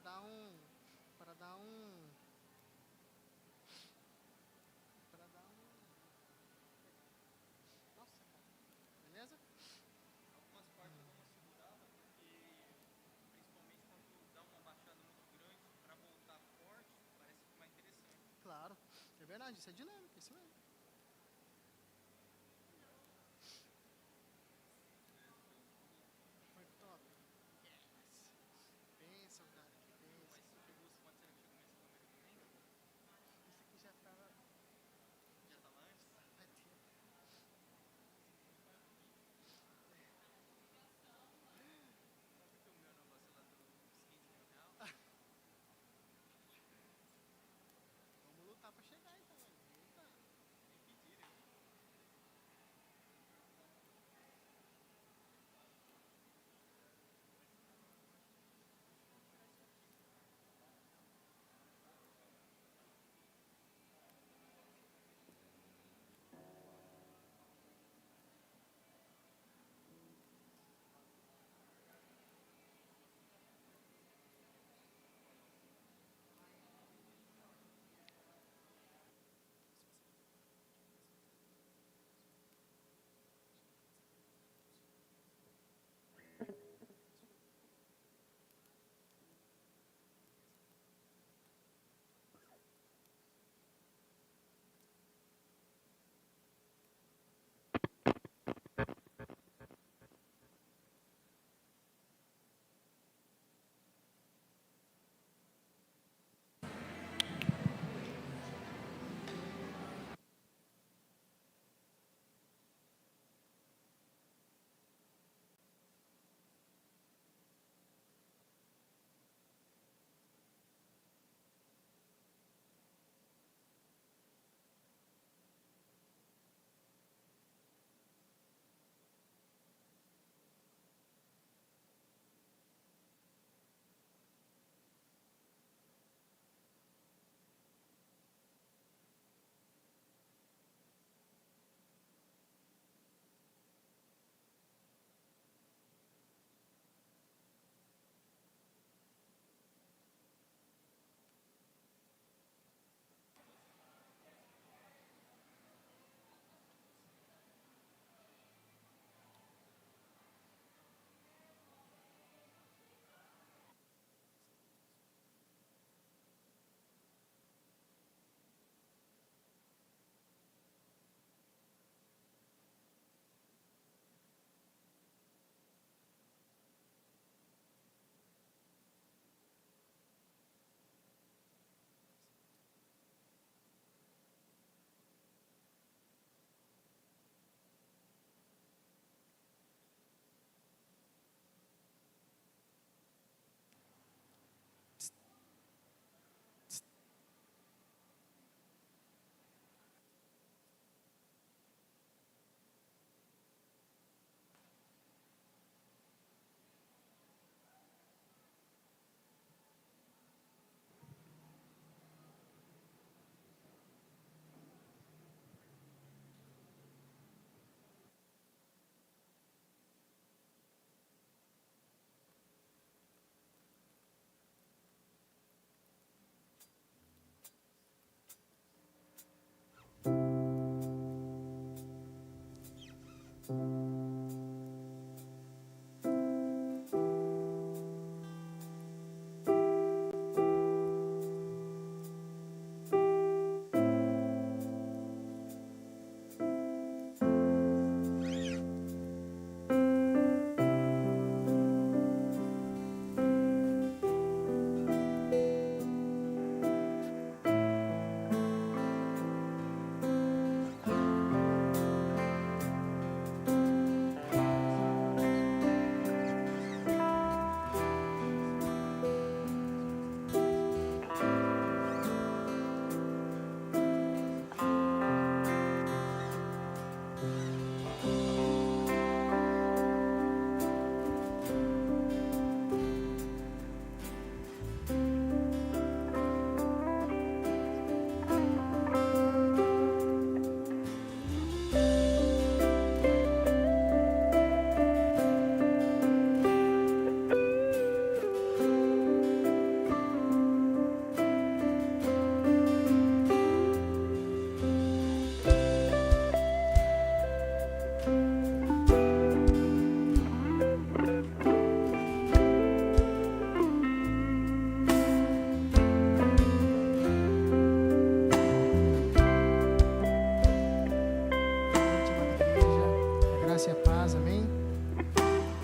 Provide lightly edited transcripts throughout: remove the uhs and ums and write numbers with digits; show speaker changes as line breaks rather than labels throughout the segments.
dar um, para dar um, para dar um, nossa, cara, beleza?
Algumas partes eu dou uma segurada, porque principalmente quando dá uma baixada muito grande, para voltar forte, parece que é mais interessante.
Claro, é verdade, isso é dinâmico, isso mesmo.
Beleza, show de bola.
Foi top. Yes. Benção, cara, que
Show, mas
benção.
você pegou o Smart Antigo minhas câmeras também?
Isso aqui já tava,
Já
já,
tava antes?
já faz tempo.
Sabe que o meu negócio lá dos 15 mil real?
Vamos lutar pra chegar então, mano. Vamos lutar.
Nem pediram, hein? Deixa eu tirar isso aqui.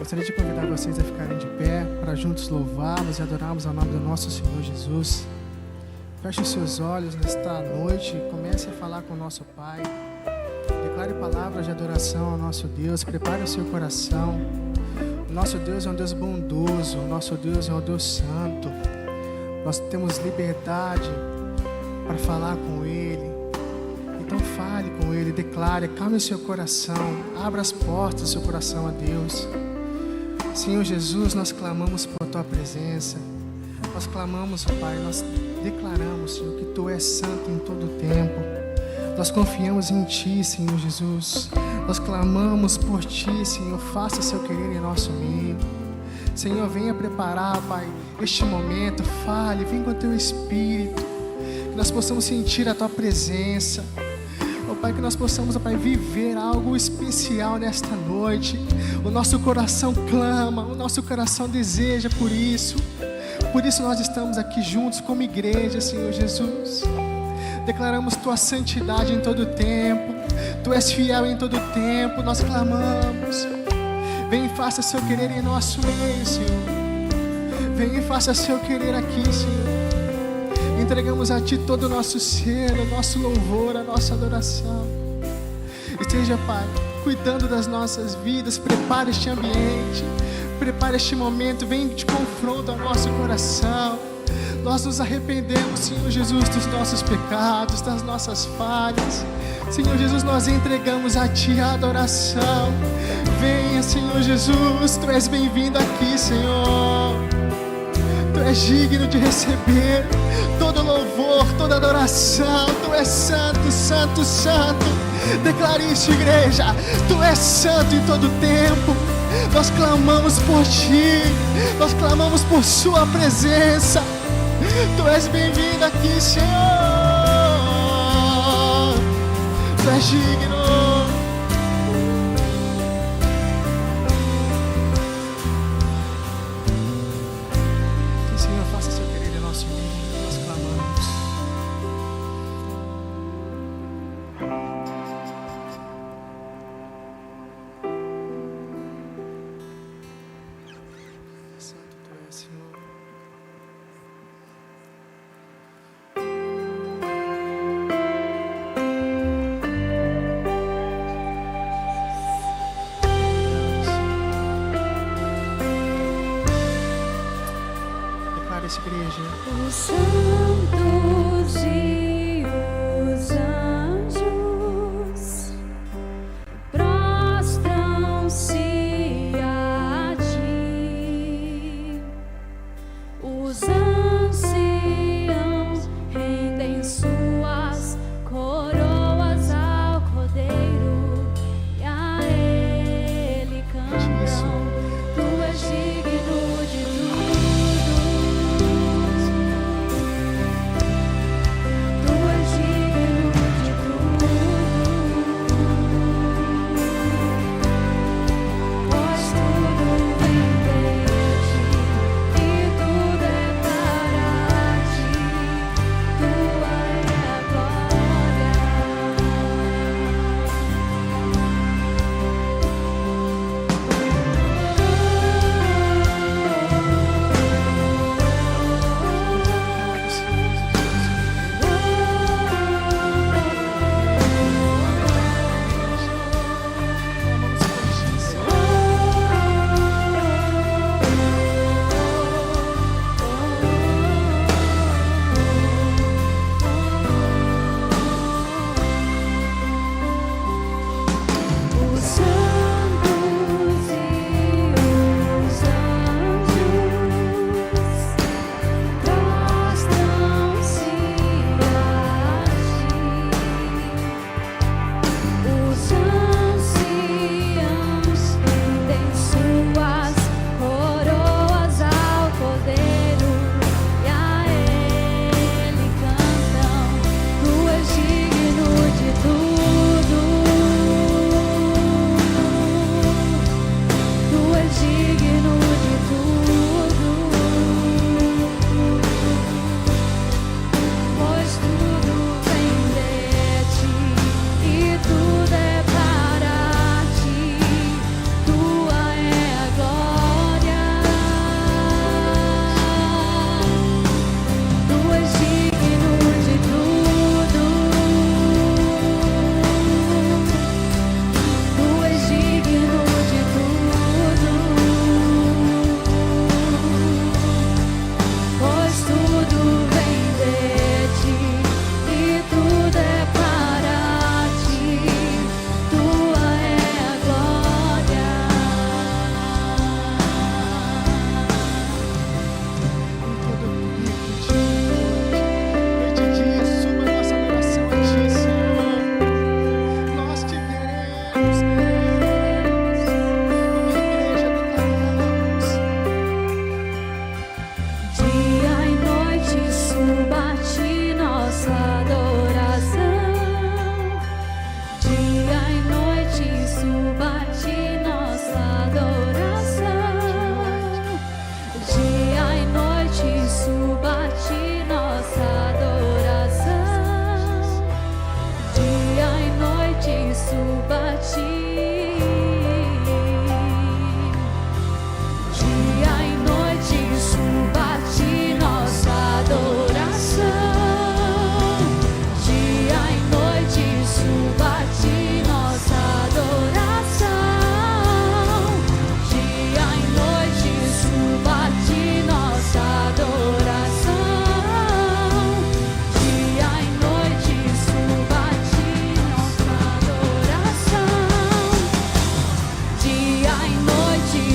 Gostaria de convidar vocês a ficarem de pé para juntos louvarmos e adorarmos ao nome do nosso Senhor Jesus. Feche os seus olhos nesta noite e comece a falar com o nosso Pai. Declare palavras de adoração ao nosso Deus. Prepare o seu coração. O nosso Deus é um Deus bondoso. O nosso Deus é um Deus santo. Nós temos liberdade para falar com Ele. Então fale com Ele, declare, calme o seu coração. Abra as portas do seu coração a Deus. Senhor Jesus, nós clamamos por Tua presença. Nós clamamos, Pai, nós declaramos, Senhor, que Tu és santo em todo o tempo. Nós confiamos em Ti, Senhor Jesus. Nós clamamos por Ti, Senhor, faça o Seu querer em nosso meio. Senhor, venha preparar, Pai, este momento, fale, vem com o Teu Espírito, que nós possamos sentir a Tua presença. Ó Pai, que nós possamos, ó Pai, viver algo especial nesta noite. O nosso coração clama, o nosso coração deseja por isso. Por isso nós estamos aqui juntos como igreja, Senhor Jesus. Declaramos Tua santidade em todo o tempo. Tu és fiel em todo o tempo. Nós clamamos. Vem e faça Seu querer em nosso meio, Senhor. Vem e faça Seu querer aqui, Senhor. Entregamos a Ti todo o nosso ser, o nosso louvor, a nossa adoração. Esteja, Pai, cuidando das nossas vidas. Prepare este ambiente, prepare este momento. Vem de confronto ao nosso coração. Nós nos arrependemos, Senhor Jesus, dos nossos pecados, das nossas falhas. Senhor Jesus, nós entregamos a Ti a adoração. Venha, Senhor Jesus, Tu és bem-vindo aqui, Senhor. Tu és digno de receber todo louvor, toda adoração. Tu és santo, santo, santo. Declare isso, igreja. Tu és santo em todo tempo. Nós clamamos por Ti. Nós clamamos por Sua presença. Tu és bem-vindo aqui, Senhor. Tu és digno.
Os santos e os anjos prostram-se a Ti. Os anciãos rendem suas coroas ao Cordeiro e a Ele cantam. Tu és digno de tudo.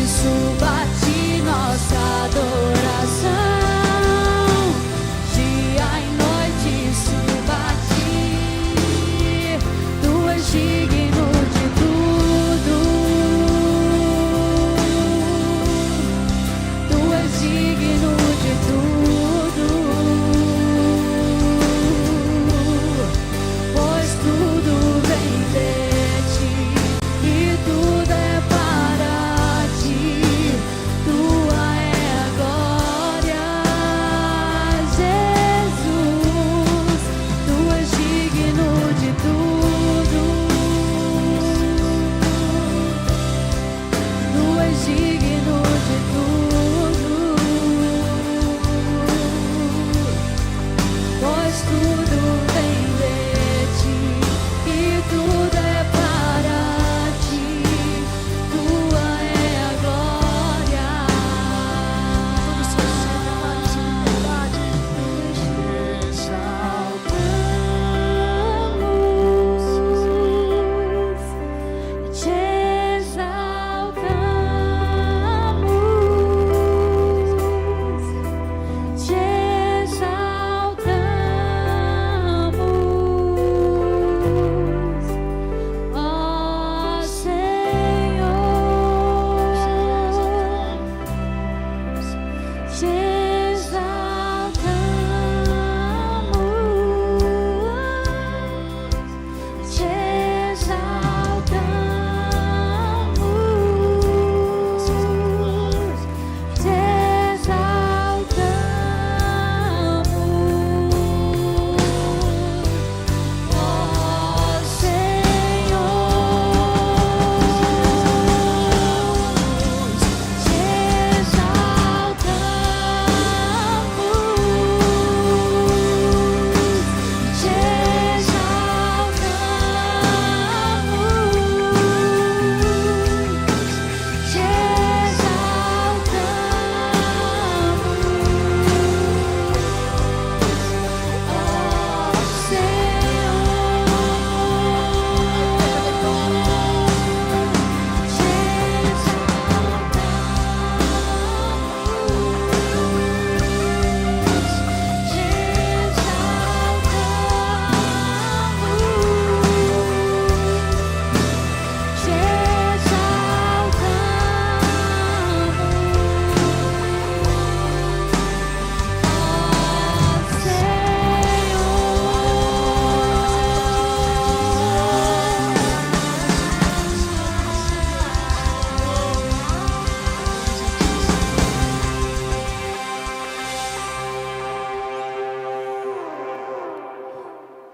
suba a ti nossa adoração. Dia e noite suba a ti. Tu és digno de tudo. Tu és digno de tudo. Pois tudo vem de ti e tudo é para ti. Tua é a glória, Jesus. Tu és digno de tudo. Tu és digno de tudo. Pois tudo vem de ti e tudo é para ti. Tua é a glória.
Todo seu ser permanece em liberdade.
Te exaltamos, te exaltamos, ó Senhor, te exaltamos, te exaltamos, te exaltamos, ó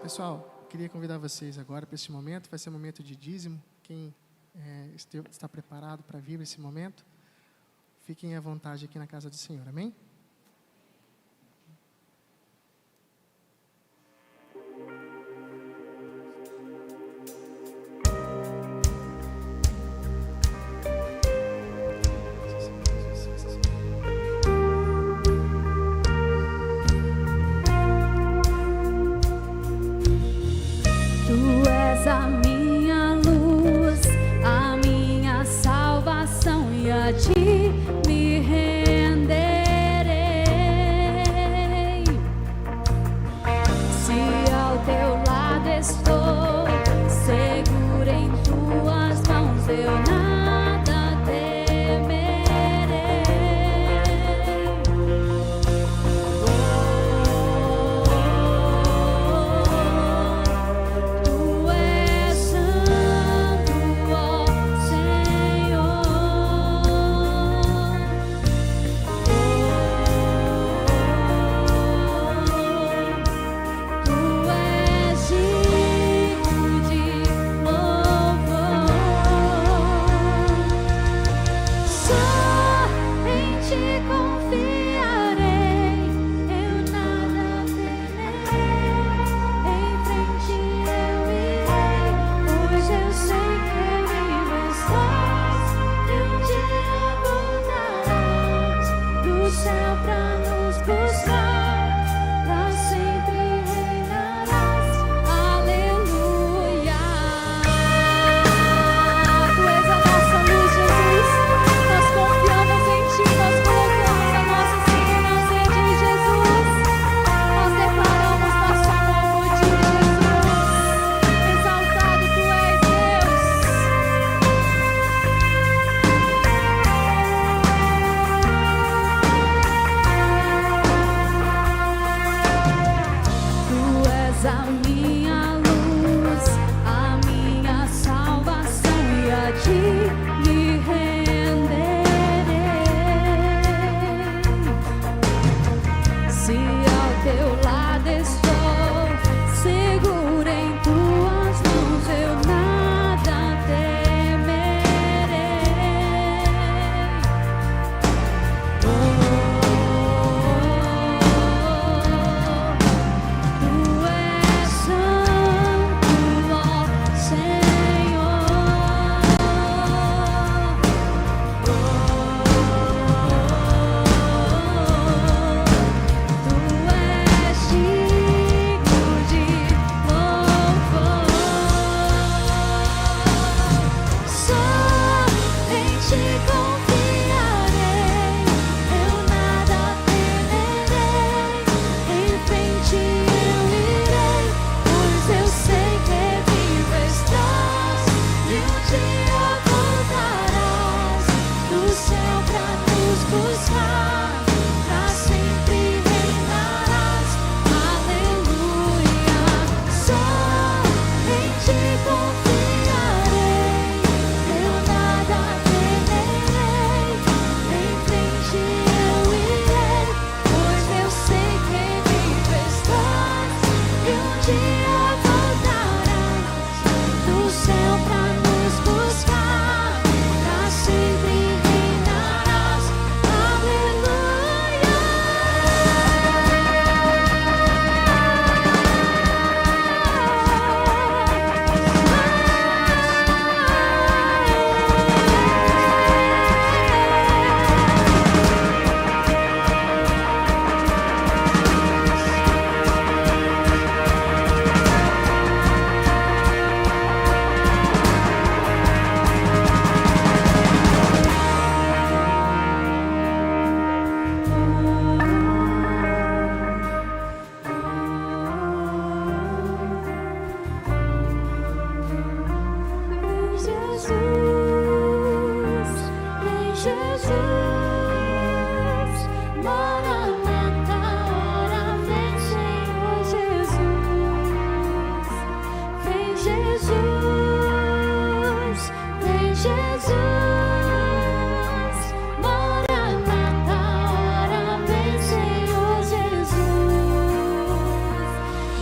Pessoal, queria convidar vocês agora para esse momento. Vai ser um momento de dízimo. Quem está preparado para vir esse momento, fiquem à vontade aqui na casa do Senhor. Amém?
Tu és a minha luz, a minha salvação, e a ti me renderei. Se ao teu lado estou, seguro em tuas mãos, eu nada temerei. Tu és santo, ó Senhor. Maranata, ora vem, Senhor Jesus. Vem, Jesus. Vem, Jesus. Maranata, ora vem, Senhor Jesus.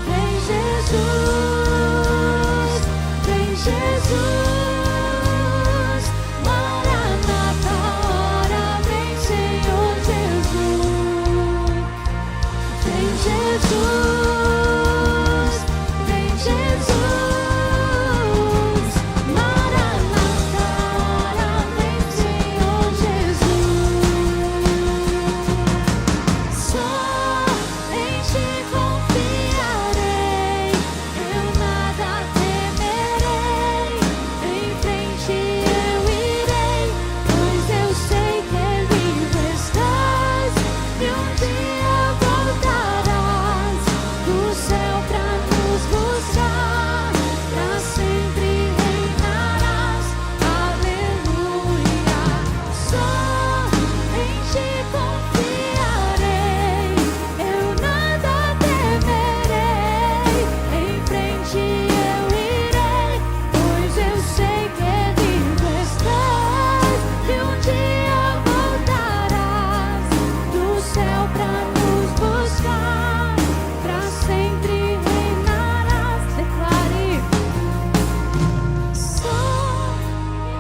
Vem, Jesus. Vem, Jesus. Maranata, ora vem, Senhor Jesus. Vem, Jesus. Vem, Jesus. Maranata, ora vem, Senhor Jesus. Só em ti confiarei, eu nada temerei. Em frente eu irei, pois eu sei que vivo estás. E um dia voltarás do céu pra nos buscar, pra sempre reinarás. Aleluia. Só em ti confiarei, eu nada temerei. Em frente eu irei, pois eu sei que vivo estás. E um dia voltarás do céu pra nos buscar, pra sempre reinarás. Declare. Só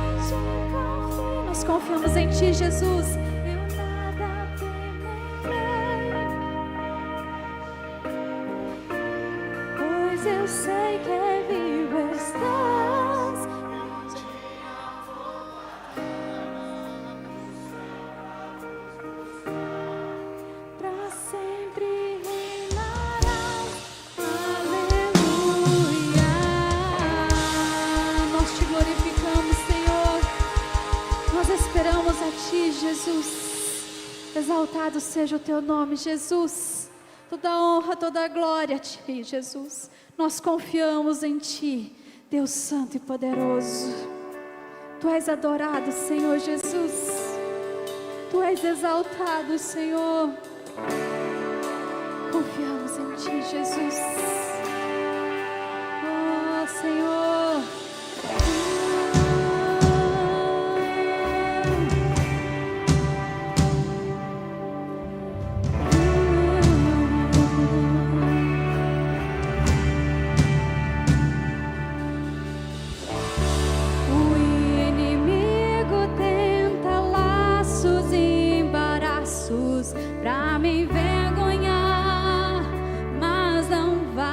em ti confio. Nós confiamos em ti, Jesus. Eu nada temerei, pois eu sei que vivo estás. Pra sempre reinarás. Aleluia. Nós te glorificamos, Senhor. Nós esperamos a ti, Jesus. Exaltado seja o teu nome, Jesus. Toda honra, toda glória a ti, Jesus. Nós confiamos em ti, Deus Santo e poderoso. Tu és adorado, Senhor Jesus. Tu és exaltado, Senhor. Confiamos em ti, Jesus. Oh, Senhor. O inimigo tenta laços e embaraços pra me envergonhar, mas não vai.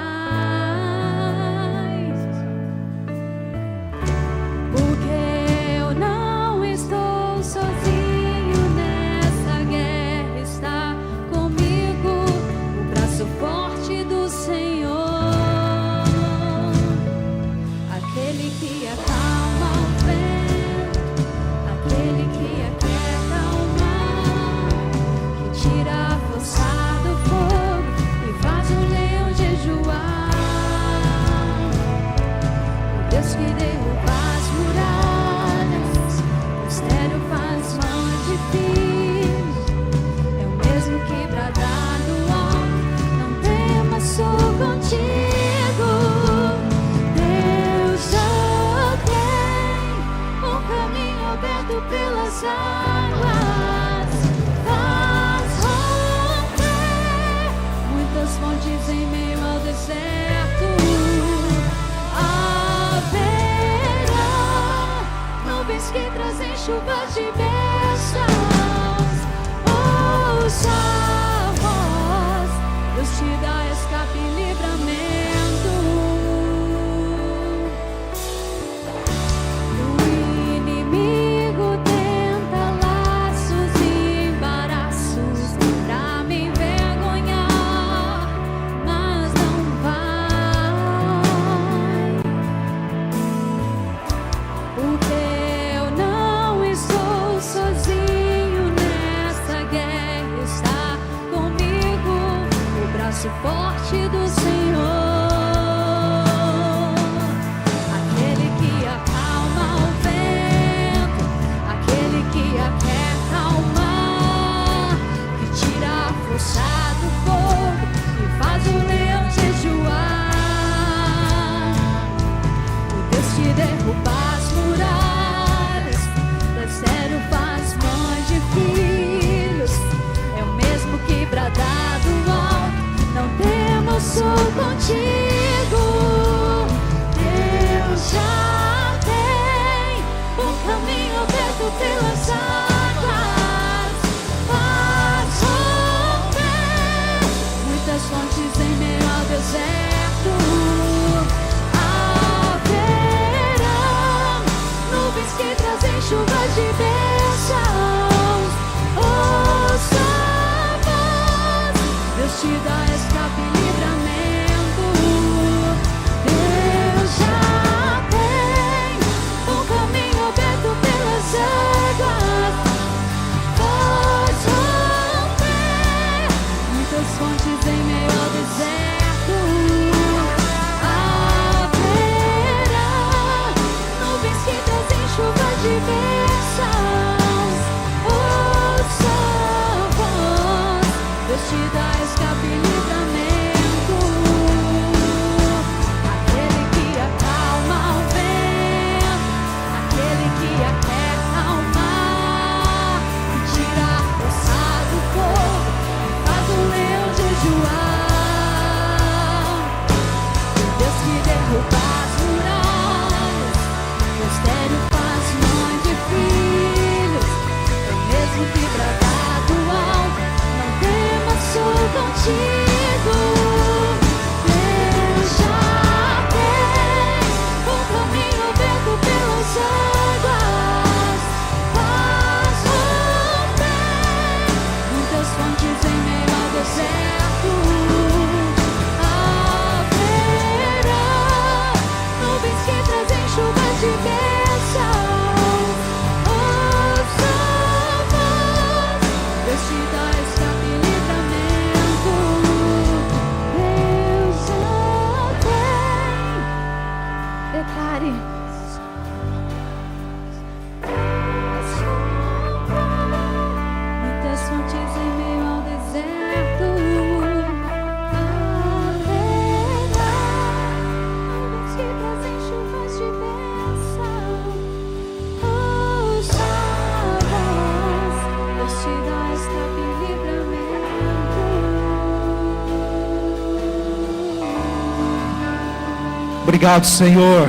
Obrigado, Senhor,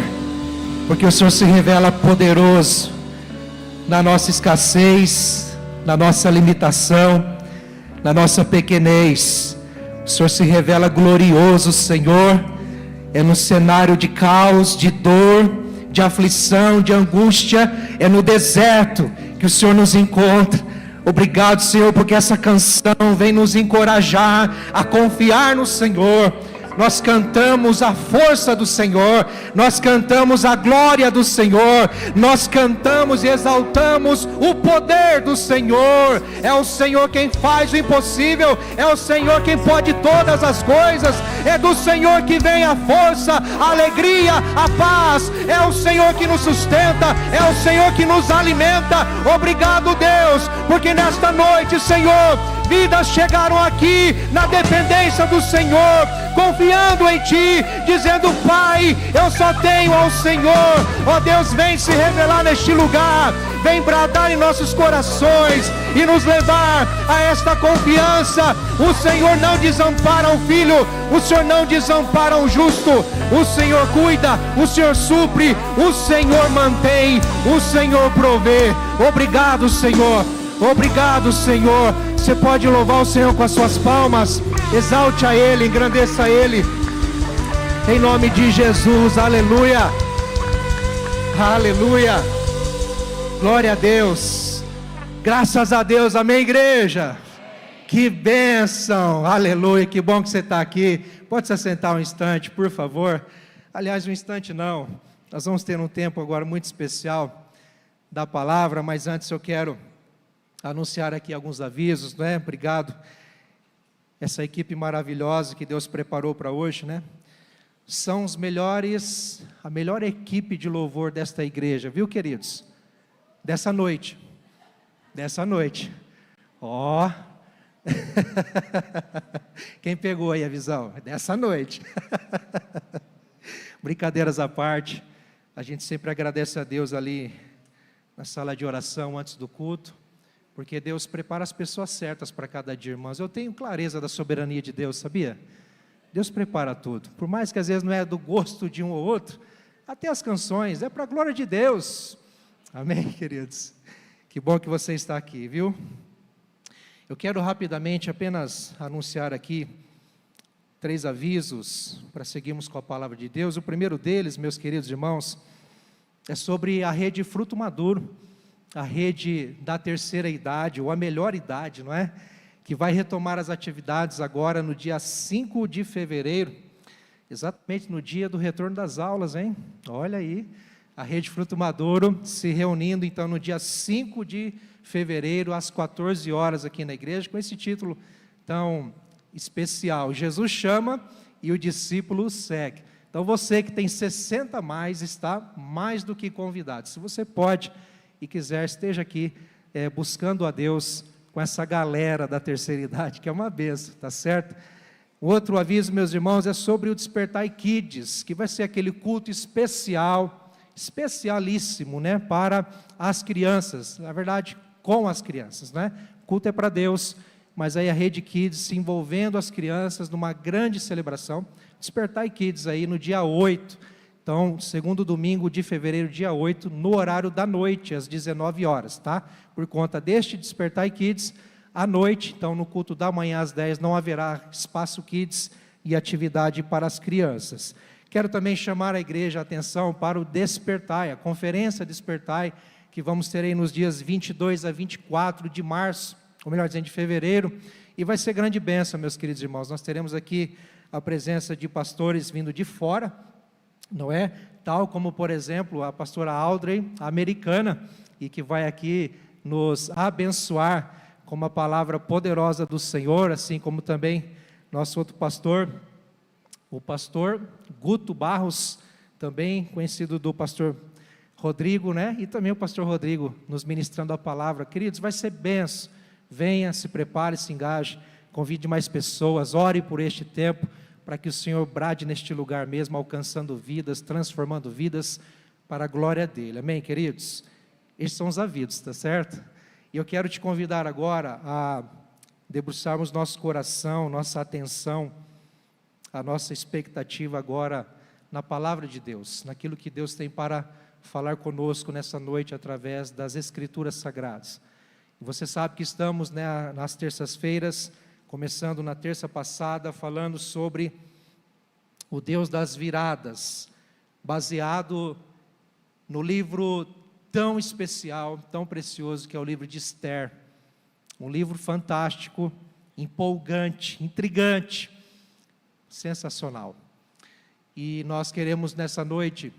porque o Senhor se revela poderoso na nossa escassez, na nossa limitação, na nossa pequenez. O Senhor se revela glorioso, Senhor, é no cenário de caos, de dor, de aflição, de angústia, é no deserto que o Senhor nos encontra. Obrigado, Senhor, porque essa canção vem nos encorajar a confiar no Senhor. Nós cantamos a força do Senhor, nós cantamos a glória do Senhor, nós cantamos e exaltamos o poder do Senhor. É o Senhor quem faz o impossível, é o Senhor quem pode todas as coisas, é do Senhor que vem a força, a alegria, a paz, é o Senhor que nos sustenta, é o Senhor que nos alimenta. Obrigado, Deus, porque nesta noite, Senhor, vidas chegaram aqui na dependência do Senhor, confiando em Ti, dizendo: Pai, eu só tenho ao Senhor. Ó Deus, vem se revelar neste lugar, vem bradar em nossos corações e nos levar a esta confiança. O Senhor não desampara o filho, o Senhor não desampara o justo, o Senhor cuida, o Senhor supre, o Senhor mantém, o Senhor provê. Obrigado, Senhor. Obrigado, Senhor. Você pode louvar o Senhor com as suas palmas. Exalte a Ele, engrandeça a Ele, em nome de Jesus. Aleluia, aleluia, glória a Deus, graças a Deus. Amém, igreja? Que bênção, aleluia. Que bom que você está aqui. Pode se assentar um instante, por favor. Aliás, um instante não, nós vamos ter um tempo agora muito especial da palavra, mas antes eu quero anunciar aqui alguns avisos, né? Obrigado, essa equipe maravilhosa que Deus preparou para hoje, né? São os melhores, a melhor equipe de louvor desta igreja, viu, queridos? Dessa noite, ó, quem pegou aí a visão? Dessa noite. Brincadeiras à parte, a gente sempre agradece a Deus ali na sala de oração antes do culto, porque Deus prepara as pessoas certas para cada dia, irmãos. Eu tenho clareza da soberania de Deus, sabia? Deus prepara tudo, por mais que às vezes não é do gosto de um ou outro, até as canções, é para a glória de Deus. Amém, queridos? Que bom que você está aqui, viu? Eu quero rapidamente apenas anunciar aqui 3 avisos, para seguirmos com a palavra de Deus. O primeiro deles, meus queridos irmãos, é sobre a rede Fruto Maduro, a rede da terceira idade, ou a melhor idade, não é? Que vai retomar as atividades agora no dia 5 de fevereiro, exatamente no dia do retorno das aulas, hein? Olha aí, a rede Fruto Maduro se reunindo então no dia 5 de fevereiro, às 14 horas aqui na igreja, com esse título tão especial: Jesus chama e o discípulo segue. Então você que tem 60 a mais, está mais do que convidado. Se você pode e quiser, esteja aqui buscando a Deus com essa galera da terceira idade, que é uma bênção, tá certo? O outro aviso, meus irmãos, é sobre o Despertai Kids, que vai ser aquele culto especial, especialíssimo, né, para as crianças, na verdade, com as crianças, né? O culto é para Deus, mas aí a Rede Kids se envolvendo as crianças numa grande celebração. Despertai Kids aí no dia 8, então, segundo domingo de fevereiro, dia 8, no horário da noite, às 19 horas, tá? Por conta deste Despertai Kids, à noite, então no culto da manhã às 10, não haverá espaço Kids e atividade para as crianças. Quero também chamar a igreja a atenção para o Despertai, a conferência Despertai, que vamos ter aí nos dias 22 a 24 de março, ou melhor dizendo, de fevereiro, e vai ser grande bênção, meus queridos irmãos. Nós teremos aqui a presença de pastores vindo de fora, não é? Tal como, por exemplo, a pastora Audrey, a americana, e que vai aqui nos abençoar com uma palavra poderosa do Senhor, assim como também nosso outro pastor, o pastor Guto Barros, também conhecido do pastor Rodrigo, né? E também o pastor Rodrigo nos ministrando a palavra. Queridos, vai ser benção. Venha, se prepare, se engaje, convide mais pessoas, ore por este tempo, para que o Senhor brade neste lugar mesmo, alcançando vidas, transformando vidas para a glória dEle. Amém, queridos? Estes são os avisos, tá certo? E eu quero te convidar agora a debruçarmos nosso coração, nossa atenção, a nossa expectativa agora na palavra de Deus, naquilo que Deus tem para falar conosco nessa noite através das Escrituras Sagradas. Você sabe que estamos, né, nas terças-feiras, começando na terça passada, falando sobre o Deus das viradas, baseado no livro tão especial, tão precioso, que é o livro de Esther. Um livro fantástico, empolgante, intrigante, sensacional. E nós queremos nessa noite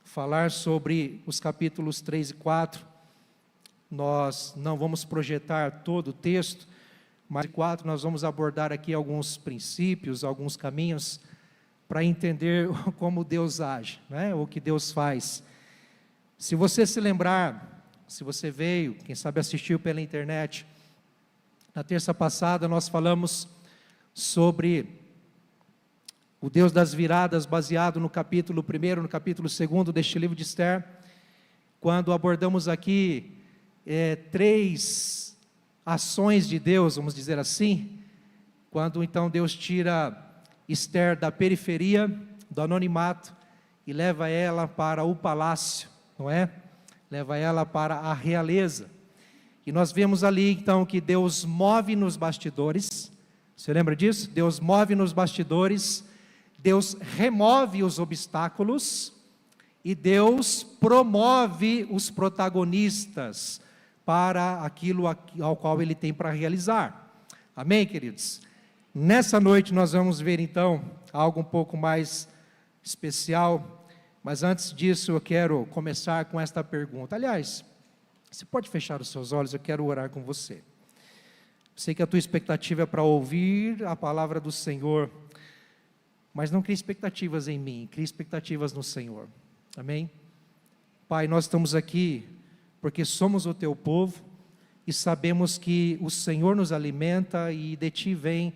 falar sobre os capítulos 3 e 4. Nós não vamos projetar todo o texto, mas 4 nós vamos abordar aqui alguns princípios, alguns caminhos para entender como Deus age, né? O que Deus faz. Se você se lembrar, se você veio, quem sabe assistiu pela internet, na terça passada nós falamos sobre o Deus das viradas, baseado no capítulo 1, no capítulo 2 deste livro de Esther, quando abordamos aqui 3 ações de Deus, vamos dizer assim, quando então Deus tira Esther da periferia, do anonimato, e leva ela para o palácio, não é? Leva ela para a realeza. E nós vemos ali então que Deus move nos bastidores. Você lembra disso? Deus move nos bastidores, Deus remove os obstáculos e Deus promove os protagonistas para aquilo ao qual Ele tem para realizar. Amém, queridos? Nessa noite nós vamos ver então algo um pouco mais especial, mas antes disso eu quero começar com esta pergunta. Aliás, você pode fechar os seus olhos, eu quero orar com você. Sei que a tua expectativa é para ouvir a palavra do Senhor, mas não crie expectativas em mim, crie expectativas no Senhor. Amém? Pai, nós estamos aqui porque somos o teu povo e sabemos que o Senhor nos alimenta e de ti vem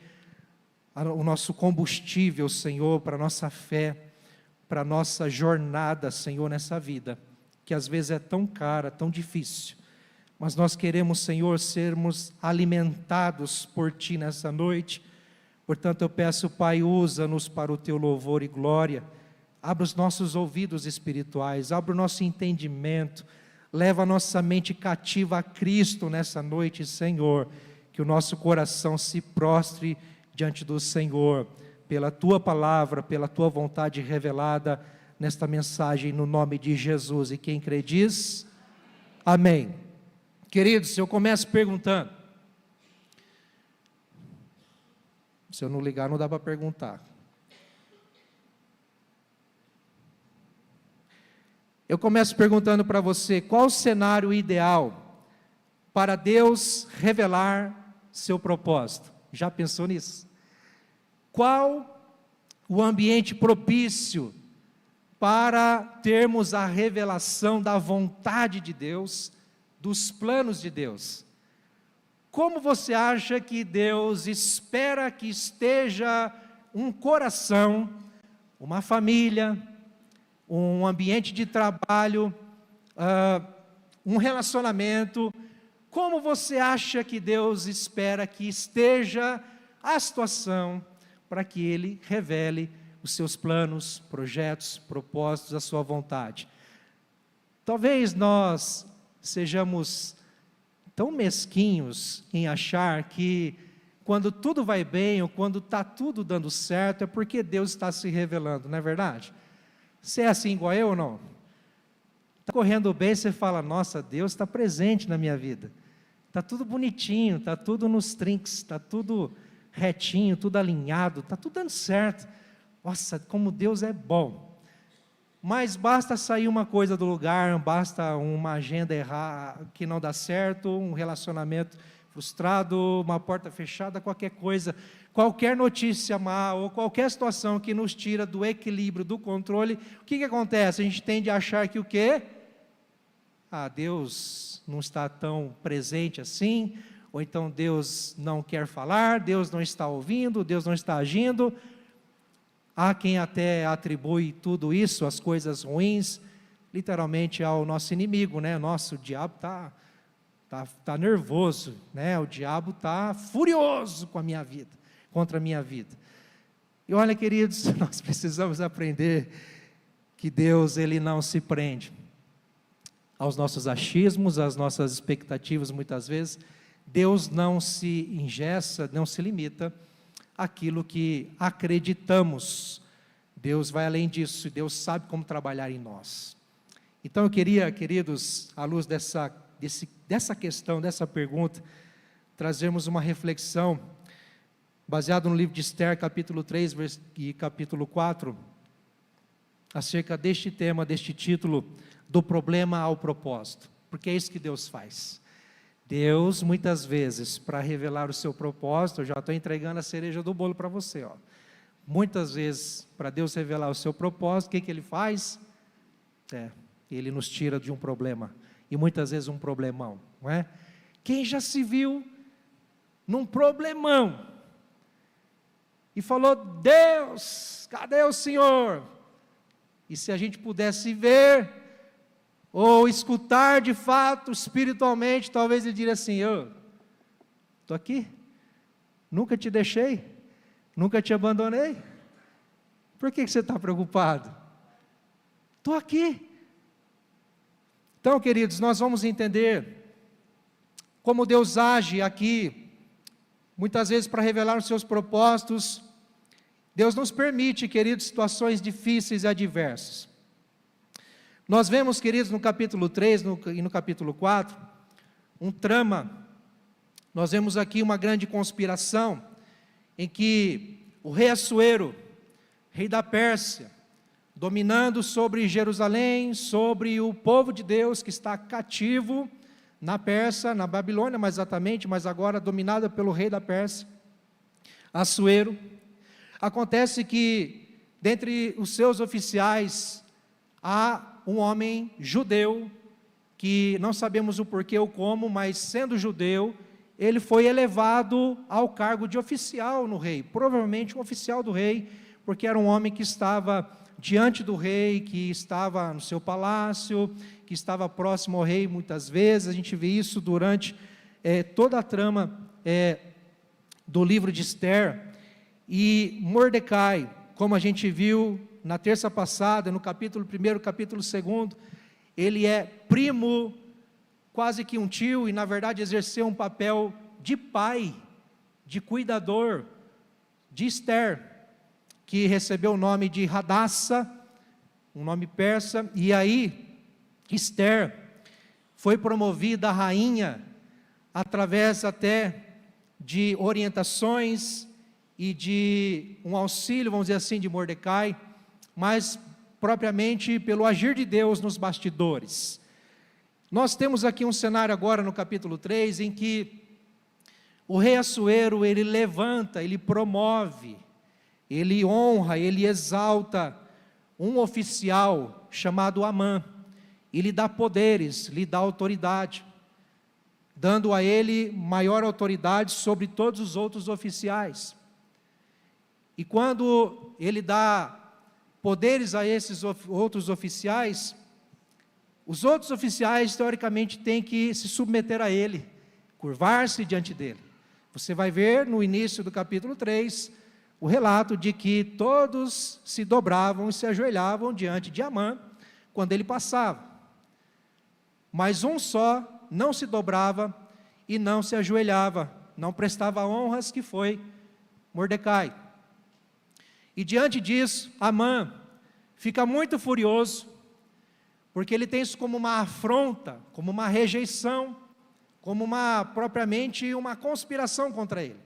o nosso combustível, Senhor, para a nossa fé, para a nossa jornada, Senhor, nessa vida, que às vezes é tão cara, tão difícil, mas nós queremos, Senhor, sermos alimentados por ti nessa noite. Portanto, eu peço, Pai, usa-nos para o teu louvor e glória, abra os nossos ouvidos espirituais, abra o nosso entendimento, leva a nossa mente cativa a Cristo nessa noite, Senhor, que o nosso coração se prostre diante do Senhor, pela tua palavra, pela tua vontade revelada nesta mensagem, no nome de Jesus. E quem crê diz, amém. Queridos, eu começo perguntando. Se eu não ligar, não dá para perguntar. Eu começo perguntando para você, qual o cenário ideal para Deus revelar seu propósito? Já pensou nisso? Qual o ambiente propício para termos a revelação da vontade de Deus, dos planos de Deus? Como você acha que Deus espera que esteja um coração, uma família, um ambiente de trabalho, um relacionamento? Como você acha que Deus espera que esteja a situação para que Ele revele os seus planos, projetos, propósitos, a sua vontade? Talvez nós sejamos tão mesquinhos em achar que quando tudo vai bem ou quando está tudo dando certo é porque Deus está se revelando, não é verdade? Você é assim igual eu ou não? Está correndo bem, você fala, nossa, Deus está presente na minha vida, está tudo bonitinho, está tudo nos trinques, está tudo retinho, tudo alinhado, está tudo dando certo, nossa, como Deus é bom. Mas basta sair uma coisa do lugar, basta uma agenda errada que não dá certo, um relacionamento frustrado, uma porta fechada, qualquer coisa, qualquer notícia má ou qualquer situação que nos tira do equilíbrio, do controle, o que acontece? A gente tende a achar que o quê? Deus não está tão presente assim, ou então Deus não quer falar, Deus não está ouvindo, Deus não está agindo. Há quem até atribui tudo isso, as coisas ruins, literalmente ao nosso inimigo, né? Nosso diabo tá nervoso, né? O diabo está furioso com a minha vida, contra a minha vida. E olha, queridos, nós precisamos aprender que Deus, Ele não se prende aos nossos achismos, às nossas expectativas muitas vezes. Deus não se engessa, não se limita àquilo que acreditamos. Deus vai além disso, e Deus sabe como trabalhar em nós. Então eu queria, queridos, à luz dessa questão, dessa pergunta, trazermos uma reflexão, baseado no livro de Esther, capítulo 3 e capítulo 4, acerca deste tema, deste título, do problema ao propósito, porque é isso que Deus faz. Deus, muitas vezes, para revelar o seu propósito, eu já estou entregando a cereja do bolo para você, ó. Muitas vezes, para Deus revelar o seu propósito, o que Ele faz? Ele nos tira de um problema, e muitas vezes um problemão, não é? Quem já se viu num problemão, e falou: Deus, cadê o Senhor? E se a gente pudesse ver, ou escutar de fato, espiritualmente, talvez Ele diria assim: eu estou aqui, nunca te deixei, nunca te abandonei, por que você está preocupado? Estou aqui. Então, queridos, nós vamos entender como Deus age aqui, muitas vezes para revelar os seus propósitos. Deus nos permite, queridos, situações difíceis e adversas. Nós vemos, queridos, no capítulo 3 e no capítulo 4, um trama. Nós vemos aqui uma grande conspiração, em que o rei Assuero, rei da Pérsia, dominando sobre Jerusalém, sobre o povo de Deus que está cativo na Pérsia, na Babilônia mais exatamente, mas agora dominada pelo rei da Pérsia, Assuero. Acontece que, dentre os seus oficiais, há um homem judeu, que não sabemos o porquê ou como, mas sendo judeu, ele foi elevado ao cargo de oficial no rei, provavelmente um oficial do rei, porque era um homem que estava diante do rei, que estava no seu palácio, que estava próximo ao rei muitas vezes. A gente vê isso durante toda a trama do livro de Esther. E Mordecai, como a gente viu na terça passada, no capítulo 1, capítulo 2, ele é primo, quase que um tio, e na verdade exerceu um papel de pai, de cuidador, de Esther, que recebeu o nome de Hadassa, um nome persa. E aí, Esther foi promovida a rainha, através até de orientações e de um auxílio, vamos dizer assim, de Mordecai, mas propriamente pelo agir de Deus nos bastidores. Nós temos aqui um cenário agora no capítulo 3, em que o rei Assuero, ele levanta, ele promove, ele honra, ele exalta um oficial chamado Amã, e lhe dá poderes, lhe dá autoridade, dando a ele maior autoridade sobre todos os outros oficiais. E quando ele dá poderes a esses outros oficiais, os outros oficiais, teoricamente, têm que se submeter a ele, curvar-se diante dele. Você vai ver no início do capítulo 3, o relato de que todos se dobravam e se ajoelhavam diante de Amã, quando ele passava. Mas um só não se dobrava e não se ajoelhava, não prestava honras, que foi Mordecai. E diante disso, Amã fica muito furioso, porque ele tem isso como uma afronta, como uma rejeição, como propriamente uma conspiração contra ele.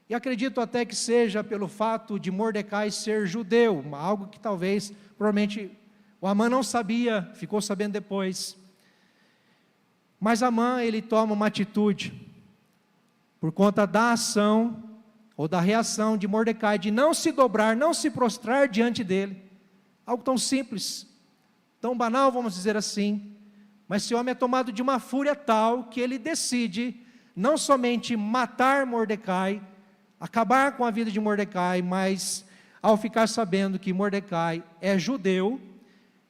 E acredito até que seja pelo fato de Mordecai ser judeu, algo que talvez, provavelmente, o Amã não sabia, ficou sabendo depois. Mas Amã, ele toma uma atitude, por conta da ação, ou da reação de Mordecai, de não se dobrar, não se prostrar diante dele. Algo tão simples, tão banal, vamos dizer assim. Mas esse homem é tomado de uma fúria tal, que ele decide, não somente matar Mordecai, acabar com a vida de Mordecai, mas ao ficar sabendo que Mordecai é judeu,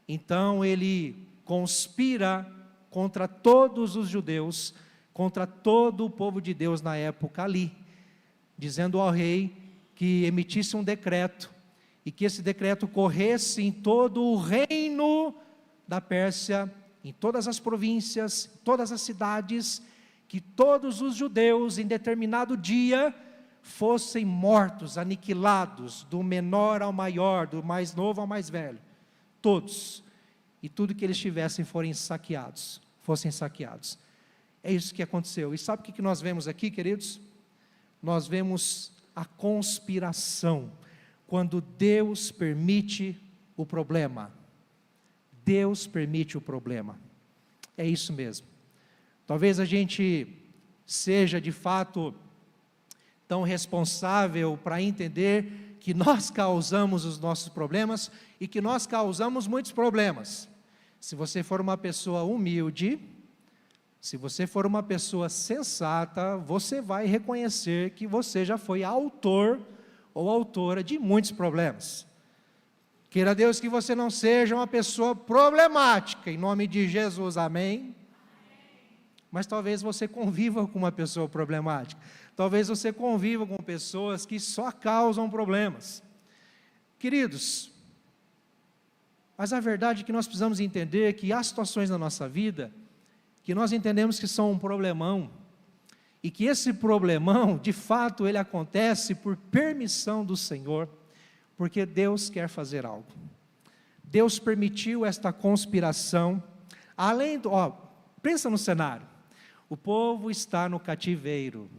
então ele conspira contra todos os judeus, contra todo o povo de Deus na época ali, dizendo ao rei que emitisse um decreto, e que esse decreto corresse em todo o reino da Pérsia, em todas as províncias, em todas as cidades, que todos os judeus em determinado dia fossem mortos, aniquilados, do menor ao maior, do mais novo ao mais velho, todos, e tudo que eles tivessem fossem saqueados. É isso que aconteceu. E sabe o que nós vemos aqui, queridos? Nós vemos a conspiração, quando Deus permite o problema. Deus permite o problema. É isso mesmo. Talvez a gente seja de fato tão responsável para entender que nós causamos os nossos problemas e que nós causamos muitos problemas. Se você for uma pessoa humilde, se você for uma pessoa sensata, você vai reconhecer que você já foi autor ou autora de muitos problemas. Queira Deus que você não seja uma pessoa problemática, em nome de Jesus, amém? Mas talvez você conviva com uma pessoa problemática, talvez você conviva com pessoas que só causam problemas. Queridos, mas a verdade é que nós precisamos entender que há situações na nossa vida que nós entendemos que são um problemão, e que esse problemão, de fato, ele acontece por permissão do Senhor, porque Deus quer fazer algo. Deus permitiu esta conspiração, pensa no cenário, o povo está no cativeiro,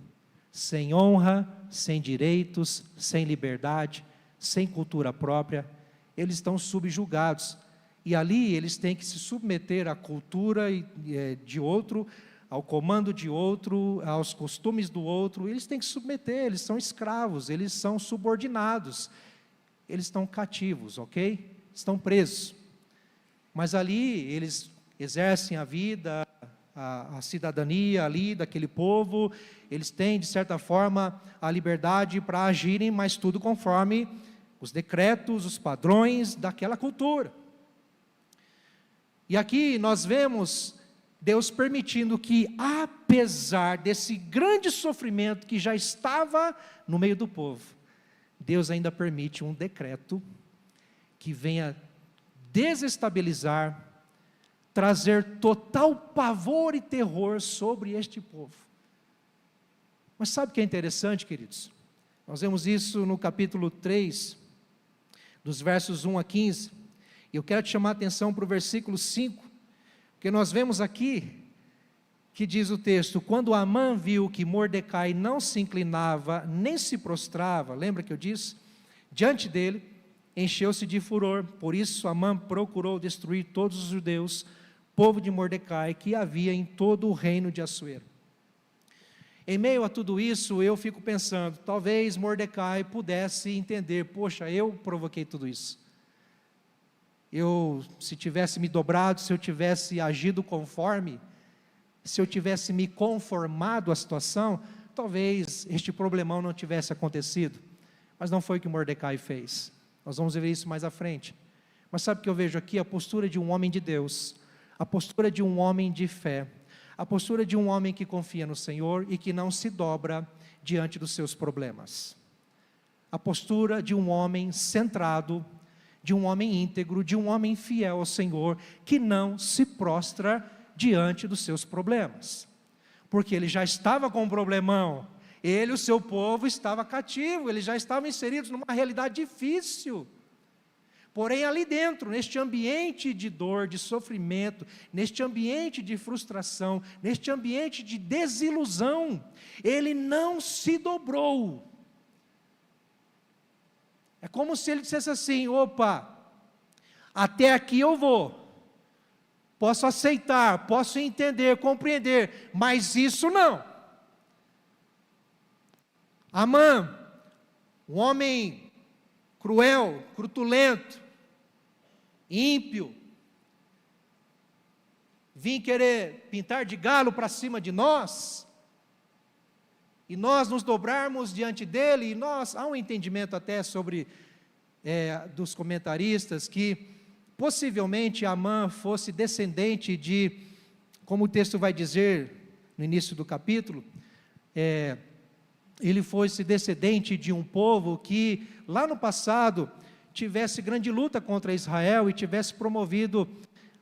sem honra, sem direitos, sem liberdade, sem cultura própria, eles estão subjugados, e ali eles têm que se submeter à cultura de outro, ao comando de outro, aos costumes do outro, eles têm que se submeter, eles são escravos, eles são subordinados, eles estão cativos, ok? Estão presos, mas ali eles exercem a vida, a cidadania ali daquele povo, eles têm de certa forma a liberdade para agirem, mas tudo conforme os decretos, os padrões daquela cultura. E aqui nós vemos Deus permitindo que, apesar desse grande sofrimento que já estava no meio do povo, Deus ainda permite um decreto que venha desestabilizar, trazer total pavor e terror sobre este povo. Mas sabe o que é interessante, queridos? Nós vemos isso no capítulo 3, dos versos 1 a 15, e eu quero te chamar a atenção para o versículo 5, porque nós vemos aqui, que diz o texto, quando Amã viu que Mordecai não se inclinava, nem se prostrava, lembra que eu disse? Diante dele, encheu-se de furor, por isso Amã procurou destruir todos os judeus, povo de Mordecai, que havia em todo o reino de Assuero. Em meio a tudo isso, eu fico pensando, talvez Mordecai pudesse entender, poxa, eu provoquei tudo isso. Se tivesse me dobrado, se eu tivesse agido conforme, se eu tivesse me conformado à situação, talvez este problemão não tivesse acontecido. Mas não foi o que Mordecai fez. Nós vamos ver isso mais à frente. Mas sabe o que eu vejo aqui? A postura de um homem de Deus, a postura de um homem de fé, a postura de um homem que confia no Senhor e que não se dobra diante dos seus problemas. A postura de um homem centrado, de um homem íntegro, de um homem fiel ao Senhor, que não se prostra diante dos seus problemas. Porque ele já estava com um problemão, ele e o seu povo estava cativo, eles já estavam inseridos numa realidade difícil. Porém, ali dentro, neste ambiente de dor, de sofrimento, neste ambiente de frustração, neste ambiente de desilusão, ele não se dobrou. É como se ele dissesse assim, opa, até aqui eu vou, posso aceitar, posso entender, compreender, mas isso não. Amã, um homem cruel, crutulento, ímpio, vim querer pintar de galo para cima de nós, e nós nos dobrarmos diante dele, e há um entendimento até sobre, dos comentaristas, que possivelmente Amã fosse descendente de, como o texto vai dizer no início do capítulo, ele fosse descendente de um povo que, lá no passado, tivesse grande luta contra Israel e tivesse promovido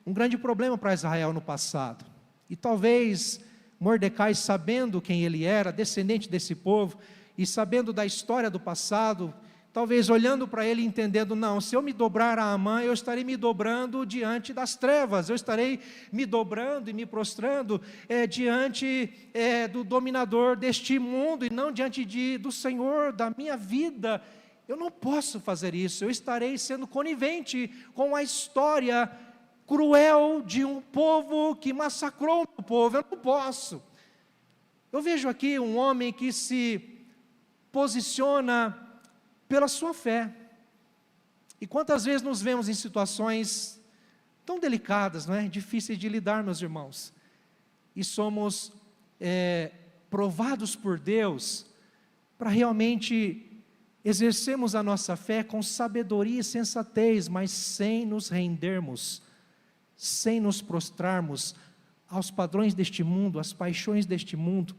um grande problema para Israel no passado. E talvez Mordecai, sabendo quem ele era, descendente desse povo, e sabendo da história do passado, talvez olhando para ele e entendendo, não, se eu me dobrar a Amã, eu estarei me dobrando diante das trevas, eu estarei me dobrando e me prostrando diante do dominador deste mundo, e não diante do Senhor da minha vida. Eu não posso fazer isso, eu estarei sendo conivente com a história cruel de um povo que massacrou o povo, eu não posso. Eu vejo aqui um homem que se posiciona pela sua fé. E quantas vezes nos vemos em situações tão delicadas, não é? Difíceis de lidar, meus irmãos. E somos provados por Deus para realmente exercermos a nossa fé com sabedoria e sensatez, mas sem nos rendermos, sem nos prostrarmos aos padrões deste mundo, às paixões deste mundo,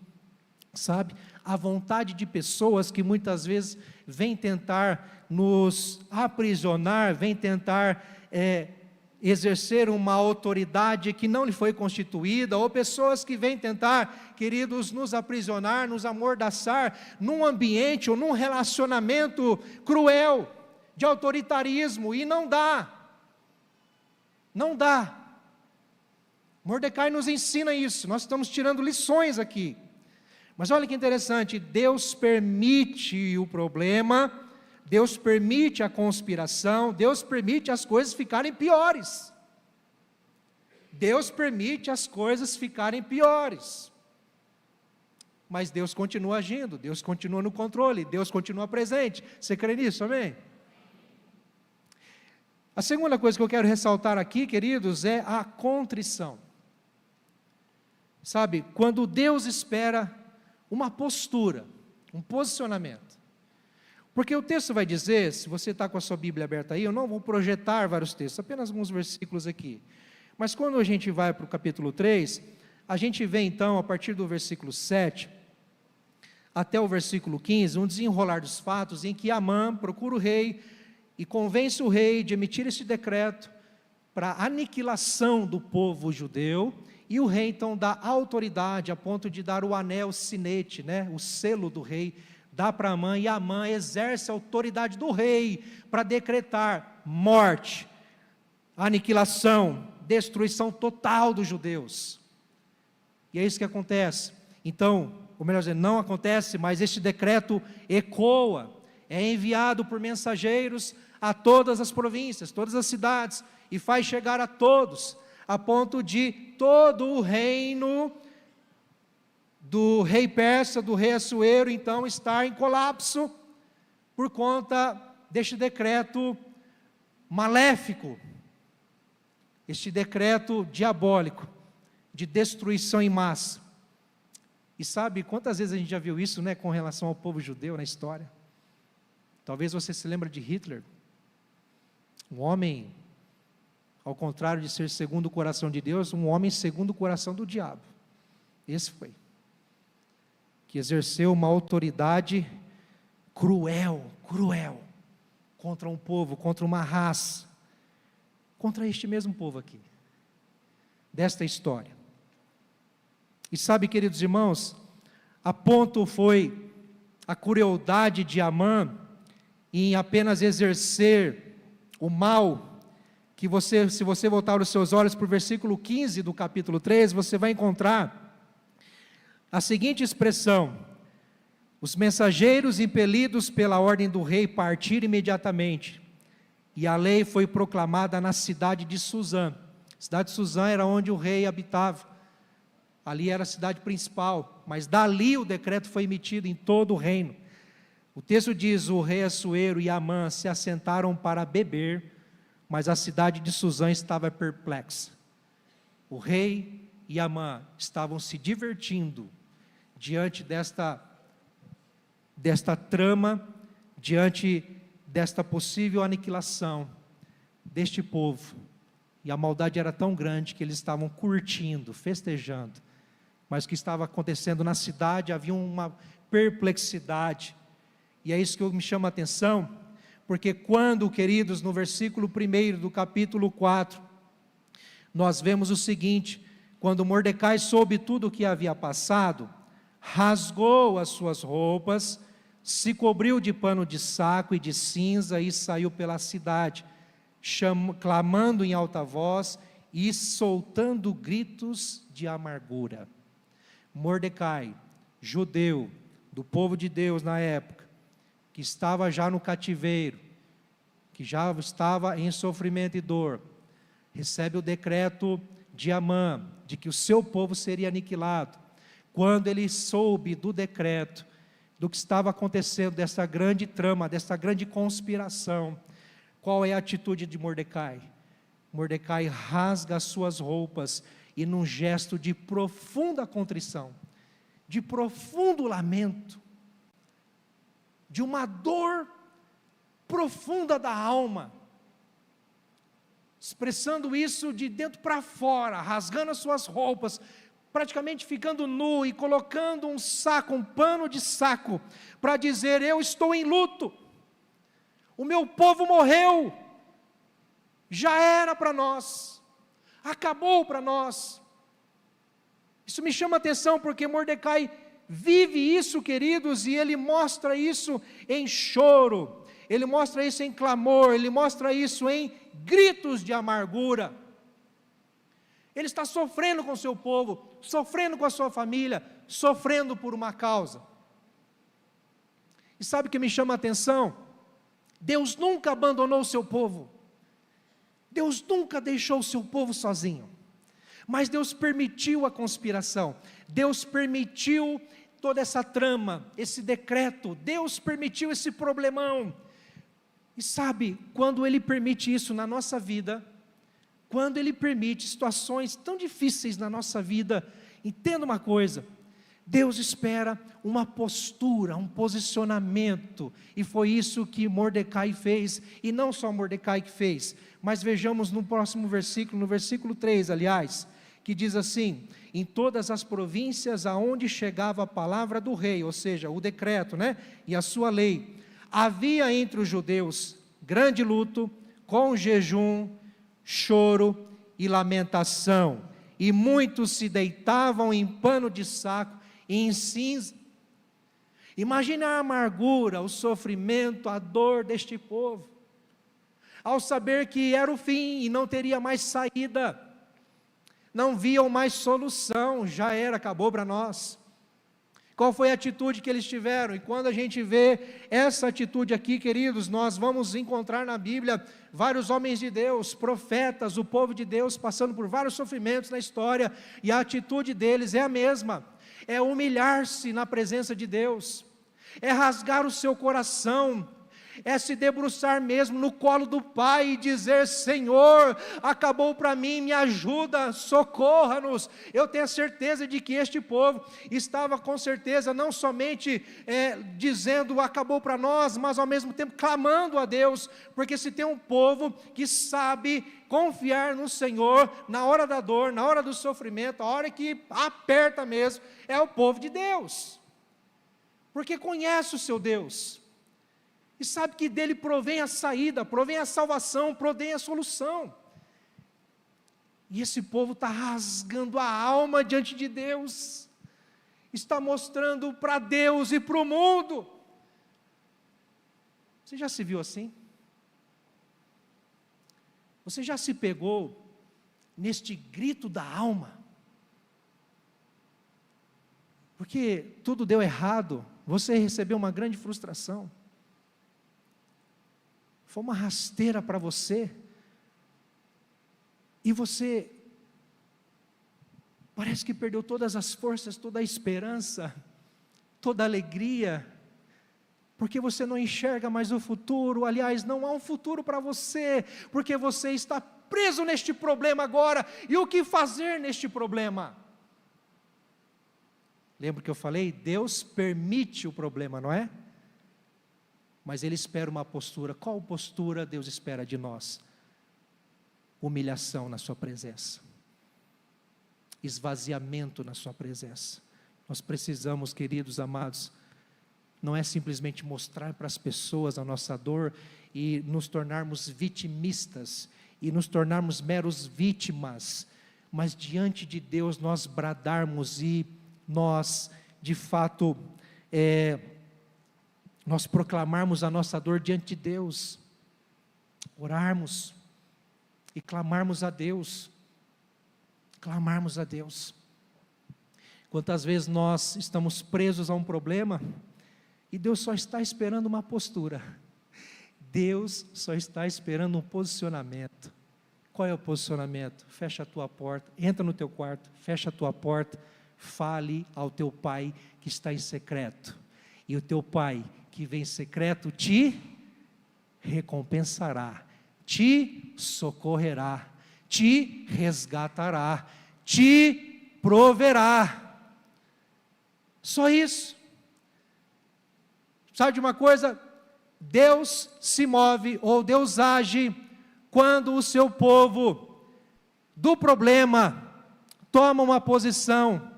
sabe? A vontade de pessoas que muitas vezes vêm tentar nos aprisionar, vêm tentar exercer uma autoridade que não lhe foi constituída, ou pessoas que vêm tentar, queridos, nos aprisionar, nos amordaçar, num ambiente ou num relacionamento cruel, de autoritarismo, e não dá. Não dá. Mordecai nos ensina isso, nós estamos tirando lições aqui. Mas olha que interessante, Deus permite o problema, Deus permite a conspiração, Deus permite as coisas ficarem piores. Deus permite as coisas ficarem piores. Mas Deus continua agindo, Deus continua no controle, Deus continua presente. Você crê nisso, amém? A segunda coisa que eu quero ressaltar aqui, queridos, é a contrição. Sabe, quando Deus espera uma postura, um posicionamento. Porque o texto vai dizer, se você está com a sua Bíblia aberta aí, eu não vou projetar vários textos, apenas alguns versículos aqui. Mas quando a gente vai para o capítulo 3, a gente vê então, a partir do versículo 7, até o versículo 15, um desenrolar dos fatos em que Amã procura o rei e convence o rei de emitir esse decreto para a aniquilação do povo judeu. E o rei então dá autoridade a ponto de dar o anel sinete, né, o selo do rei, dá para Amã, e Amã exerce a autoridade do rei para decretar morte, aniquilação, destruição total dos judeus. E é isso que acontece. Então, ou melhor dizer, não acontece, mas este decreto ecoa, é enviado por mensageiros a todas as províncias, todas as cidades, e faz chegar a todos, a ponto de todo o reino do rei persa, do rei Assuero, então estar em colapso, por conta deste decreto maléfico, este decreto diabólico, de destruição em massa. E sabe quantas vezes a gente já viu isso, né, com relação ao povo judeu na história? Talvez você se lembre de Hitler, um homem, ao contrário de ser segundo o coração de Deus, um homem segundo o coração do diabo. Esse foi, que exerceu uma autoridade cruel, contra um povo, contra uma raça, contra este mesmo povo aqui, desta história. E sabe, queridos irmãos, a ponto foi a crueldade de Amã em apenas exercer o mal, que você, se você voltar os seus olhos para o versículo 15 do capítulo 3, você vai encontrar a seguinte expressão: os mensageiros impelidos pela ordem do rei partiram imediatamente, e a lei foi proclamada na cidade de Suzã. A cidade de Suzã era onde o rei habitava, ali era a cidade principal, mas dali o decreto foi emitido em todo o reino. O texto diz: o rei Assuero e Amã se assentaram para beber, mas a cidade de Suzã estava perplexa. O rei e Amã estavam se divertindo diante desta trama, diante desta possível aniquilação deste povo. E a maldade era tão grande que eles estavam curtindo, festejando. Mas o que estava acontecendo na cidade, havia uma perplexidade. E é isso que me chama a atenção, porque quando, queridos, no versículo 1 do capítulo 4, nós vemos o seguinte: quando Mordecai soube tudo o que havia passado, rasgou as suas roupas, se cobriu de pano de saco e de cinza e saiu pela cidade, clamando em alta voz e soltando gritos de amargura. Mordecai, judeu, do povo de Deus na época, que estava já no cativeiro, que já estava em sofrimento e dor, recebe o decreto de Amã, de que o seu povo seria aniquilado. Quando ele soube do decreto, do que estava acontecendo, dessa grande trama, dessa grande conspiração, qual é a atitude de Mordecai? Mordecai rasga as suas roupas e num gesto de profunda contrição, de profundo lamento, de uma dor profunda da alma, expressando isso de dentro para fora, rasgando as suas roupas, praticamente ficando nu e colocando um saco, um pano de saco, para dizer: eu estou em luto, o meu povo morreu, já era para nós, acabou para nós. Isso me chama a atenção porque Mordecai vive isso, queridos, e ele mostra isso em choro, ele mostra isso em clamor, ele mostra isso em gritos de amargura. Ele está sofrendo com o seu povo, sofrendo com a sua família, sofrendo por uma causa. E sabe o que me chama a atenção? Deus nunca abandonou o seu povo, Deus nunca deixou o seu povo sozinho, mas Deus permitiu a conspiração, Deus permitiu toda essa trama, esse decreto, Deus permitiu esse problemão. E sabe, quando Ele permite isso na nossa vida, quando Ele permite situações tão difíceis na nossa vida, entenda uma coisa: Deus espera uma postura, um posicionamento, e foi isso que Mordecai fez, e não só Mordecai que fez, mas vejamos no próximo versículo, no versículo 3, aliás, que diz assim: em todas as províncias aonde chegava a palavra do rei, ou seja, o decreto, e a sua lei, havia entre os judeus grande luto, com jejum, choro e lamentação, e muitos se deitavam em pano de saco e em cinza. Imagine a amargura, o sofrimento, a dor deste povo, ao saber que era o fim e não teria mais saída, não viam mais solução, já era, acabou para nós. Qual foi a atitude que eles tiveram? E quando a gente vê essa atitude aqui, queridos, nós vamos encontrar na Bíblia vários homens de Deus, profetas, o povo de Deus passando por vários sofrimentos na história, e a atitude deles é a mesma, é humilhar-se na presença de Deus, é rasgar o seu coração, é se debruçar mesmo no colo do Pai e dizer: Senhor, acabou para mim, me ajuda, socorra-nos. Eu tenho a certeza de que este povo estava com certeza não somente dizendo acabou para nós, mas ao mesmo tempo clamando a Deus, porque se tem um povo que sabe confiar no Senhor na hora da dor, na hora do sofrimento, a hora que aperta mesmo, é o povo de Deus, porque conhece o seu Deus, e sabe que dele provém a saída, provém a salvação, provém a solução. E esse povo está rasgando a alma diante de Deus, está mostrando para Deus e para o mundo. Você já se viu assim? Você já se pegou neste grito da alma? Porque tudo deu errado, você recebeu uma grande frustração, foi uma rasteira para você, e você parece que perdeu todas as forças, toda a esperança, toda a alegria, porque você não enxerga mais o futuro. Aliás, não há um futuro para você, porque você está preso neste problema agora, e o que fazer neste problema? Lembra que eu falei? Deus permite o problema, não é? Mas Ele espera uma postura. Qual postura Deus espera de nós? Humilhação na sua presença, esvaziamento na sua presença. Nós precisamos, queridos amados, não é simplesmente mostrar para as pessoas a nossa dor e nos tornarmos vitimistas, e nos tornarmos meros vítimas, mas diante de Deus nós bradarmos e nós, de fato, nós proclamarmos a nossa dor diante de Deus, orarmos e clamarmos a Deus, Quantas vezes nós estamos presos a um problema e Deus só está esperando uma postura, Deus só está esperando um posicionamento. Qual é o posicionamento? Fecha a tua porta, entra no teu quarto, fecha a tua porta, fale ao teu Pai que está em secreto, e o teu Pai que vem em secreto te recompensará, te socorrerá, te resgatará, te proverá. Só isso. Sabe de uma coisa? Deus se move, ou Deus age, quando o seu povo do problema toma uma posição.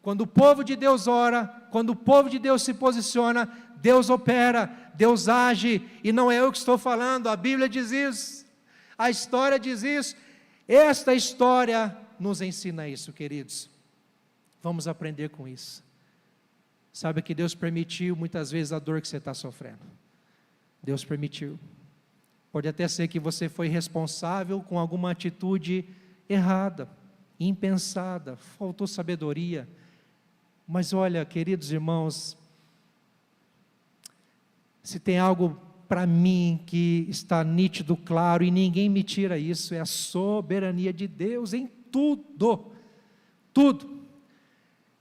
Quando o povo de Deus ora, quando o povo de Deus se posiciona, Deus opera, Deus age, e não é eu que estou falando, a Bíblia diz isso, a história diz isso, esta história nos ensina isso, queridos. Vamos aprender com isso. Sabe que Deus permitiu muitas vezes a dor que você está sofrendo. Deus permitiu. Pode até ser que você foi responsável com alguma atitude errada, impensada, faltou sabedoria. Mas olha, queridos irmãos, se tem algo para mim que está nítido, claro, e ninguém me tira isso, é a soberania de Deus em tudo, tudo.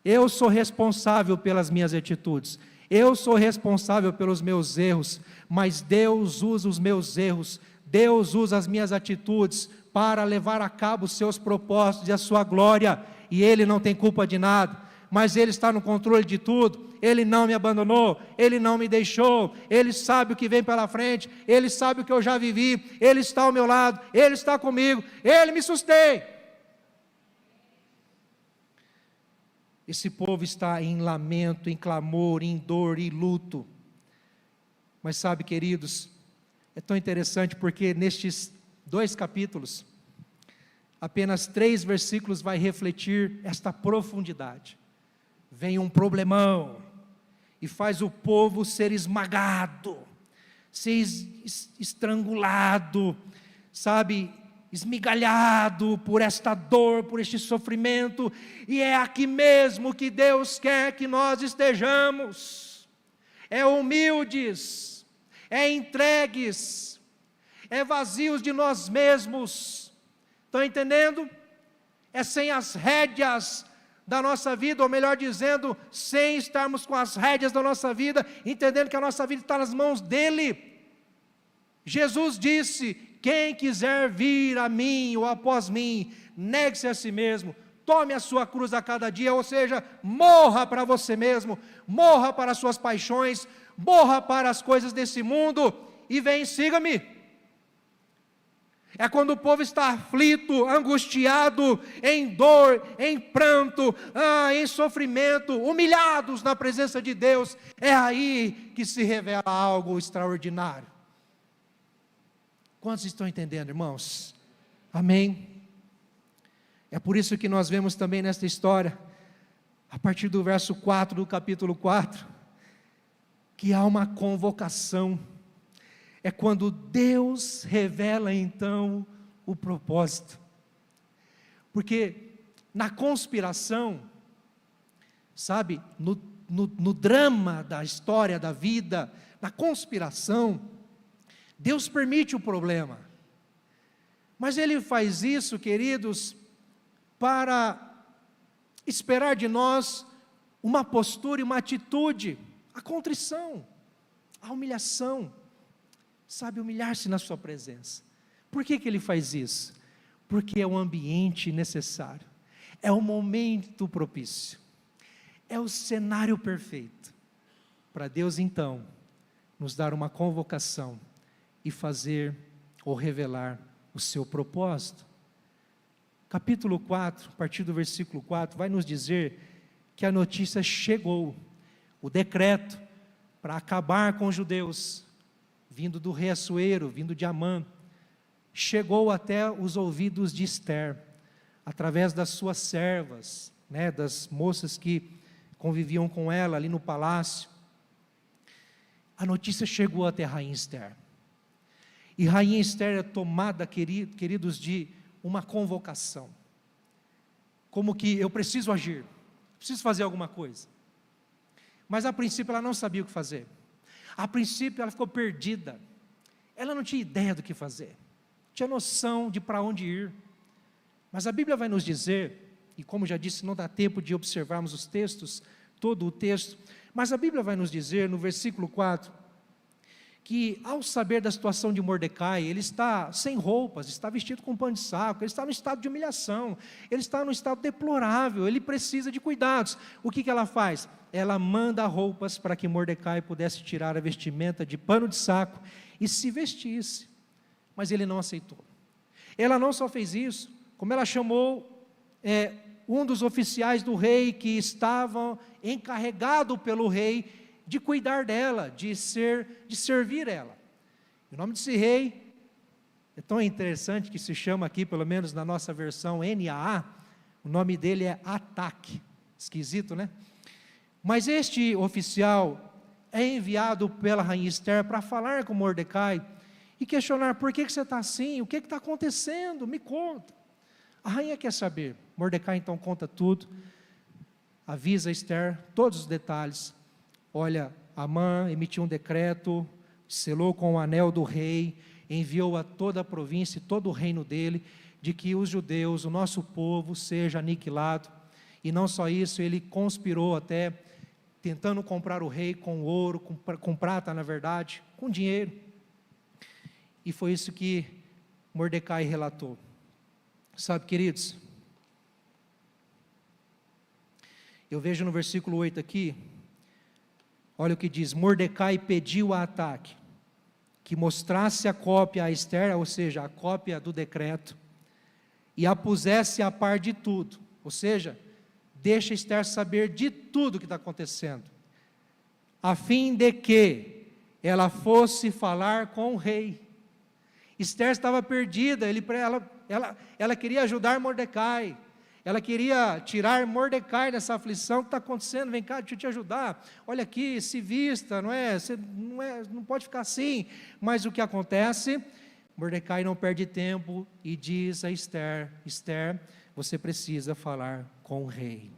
Eu sou responsável pelas minhas atitudes, eu sou responsável pelos meus erros, mas Deus usa os meus erros, Deus usa as minhas atitudes para levar a cabo os seus propósitos e a sua glória, e Ele não tem culpa de nada, mas Ele está no controle de tudo. Ele não me abandonou, Ele não me deixou, Ele sabe o que vem pela frente, Ele sabe o que eu já vivi, Ele está ao meu lado, Ele está comigo, Ele me sustém. Esse povo está em lamento, em clamor, em dor e luto. Mas sabe, queridos, é tão interessante porque nestes 2 capítulos, apenas 3 versículos vai refletir esta profundidade. Vem um problemão e faz o povo ser esmagado, ser estrangulado, sabe, esmigalhado por esta dor, por este sofrimento, e é aqui mesmo que Deus quer que nós estejamos, é humildes, é entregues, é vazios de nós mesmos, estão entendendo? É sem as rédeas da nossa vida, ou melhor dizendo, sem estarmos com as rédeas da nossa vida, entendendo que a nossa vida está nas mãos dEle. Jesus disse: quem quiser vir a mim ou após mim, negue-se a si mesmo, tome a sua cruz a cada dia, ou seja, morra para você mesmo, morra para as suas paixões, morra para as coisas desse mundo, e vem e siga-me. É quando o povo está aflito, angustiado, em dor, em pranto, em sofrimento, humilhados na presença de Deus, é aí que se revela algo extraordinário. Quantos estão entendendo, irmãos? Amém? É por isso que nós vemos também nesta história, a partir do verso 4 do capítulo 4, que há uma convocação. É quando Deus revela então o propósito. Porque na conspiração, sabe, no drama da história da vida, na conspiração, Deus permite o problema. Mas Ele faz isso, queridos, para esperar de nós uma postura e uma atitude, a contrição, a humilhação. Sabe, humilhar-se na sua presença. Por que Ele faz isso? Porque é o ambiente necessário, é o momento propício, é o cenário perfeito, para Deus então, nos dar uma convocação, e fazer ou revelar o seu propósito. Capítulo 4, a partir do versículo 4, vai nos dizer que a notícia chegou, o decreto, para acabar com os judeus, vindo do rei Assuero, vindo de Amã, chegou até os ouvidos de Ester, através das suas servas, né, das moças que conviviam com ela ali no palácio. A notícia chegou até a rainha Ester. E rainha Ester é tomada, queridos, de uma convocação. Como que eu preciso agir, preciso fazer alguma coisa. Mas a princípio ela não sabia o que fazer. A princípio ela ficou perdida. Ela não tinha ideia do que fazer. Tinha noção de para onde ir. Mas a Bíblia vai nos dizer, e como já disse, não dá tempo de observarmos os textos, todo o texto, mas a Bíblia vai nos dizer no versículo 4, que ao saber da situação de Mordecai, ele está sem roupas, está vestido com pano de saco, ele está no estado de humilhação, ele está no estado deplorável, ele precisa de cuidados. O que ela faz? Ela manda roupas para que Mordecai pudesse tirar a vestimenta de pano de saco e se vestisse, mas ele não aceitou. Ela não só fez isso, como ela chamou um dos oficiais do rei que estavam encarregado pelo rei de cuidar dela, de servir ela. O nome desse rei é tão interessante que se chama aqui, pelo menos na nossa versão NAA, o nome dele é Ataque. Esquisito, né? Mas este oficial é enviado pela rainha Ester para falar com Mordecai e questionar: por que você está assim? O que está acontecendo? Me conta. A rainha quer saber. Mordecai então conta tudo, avisa Ester todos os detalhes. Olha, Amã emitiu um decreto, selou com o anel do rei, enviou a toda a província e todo o reino dele, de que os judeus, o nosso povo, seja aniquilado. E não só isso, ele conspirou até, tentando comprar o rei com ouro, com prata na verdade, com dinheiro. E foi isso que Mordecai relatou. Sabe, queridos, eu vejo no versículo 8 aqui, olha o que diz: Mordecai pediu a Ataque que mostrasse a cópia a Ester, ou seja, a cópia do decreto, e a pusesse a par de tudo, ou seja, deixa Ester saber de tudo que está acontecendo, a fim de que ela fosse falar com o rei. Esther estava perdida, ela queria ajudar Mordecai, ela queria tirar Mordecai dessa aflição que está acontecendo. Vem cá, deixa eu te ajudar, olha aqui, se vista, você não pode ficar assim. Mas o que acontece? Mordecai não perde tempo e diz a Esther: Esther, você precisa falar com o rei.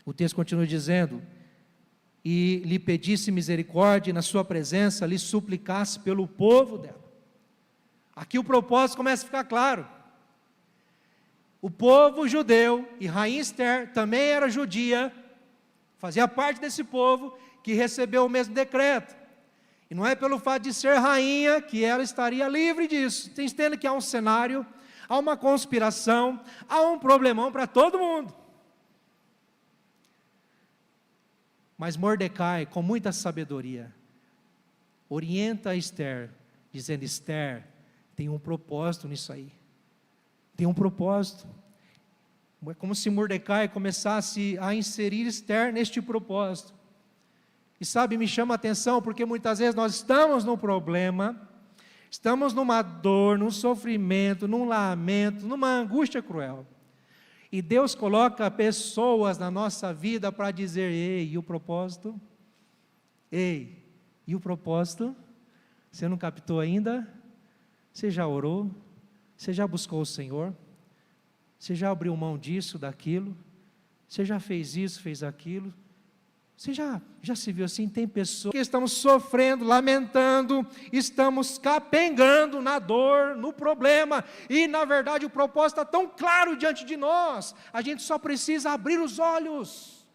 O texto continua dizendo: e lhe pedisse misericórdia, e na sua presença lhe suplicasse pelo povo dela. Aqui o propósito começa a ficar claro. O povo judeu, e rainha Esther também era judia, fazia parte desse povo que recebeu o mesmo decreto. E não é pelo fato de ser rainha que ela estaria livre disso. Tem entendendo que há um cenário, há uma conspiração, há um problemão para todo mundo. Mas Mordecai, com muita sabedoria, orienta a Esther, dizendo: Esther, tem um propósito nisso aí. Tem um propósito. É como se Mordecai começasse a inserir Esther neste propósito. E sabe, me chama a atenção, porque muitas vezes nós estamos num problema, estamos numa dor, num sofrimento, num lamento, numa angústia cruel. E Deus coloca pessoas na nossa vida para dizer: ei, e o propósito? Ei, e o propósito? Você não captou ainda? Você já orou? Você já buscou o Senhor? Você já abriu mão disso, daquilo? Você já fez isso, fez aquilo? Você já se viu assim? Tem pessoas que estamos sofrendo, lamentando, estamos capengando na dor, no problema, e na verdade o propósito está tão claro diante de nós, a gente só precisa abrir os olhos,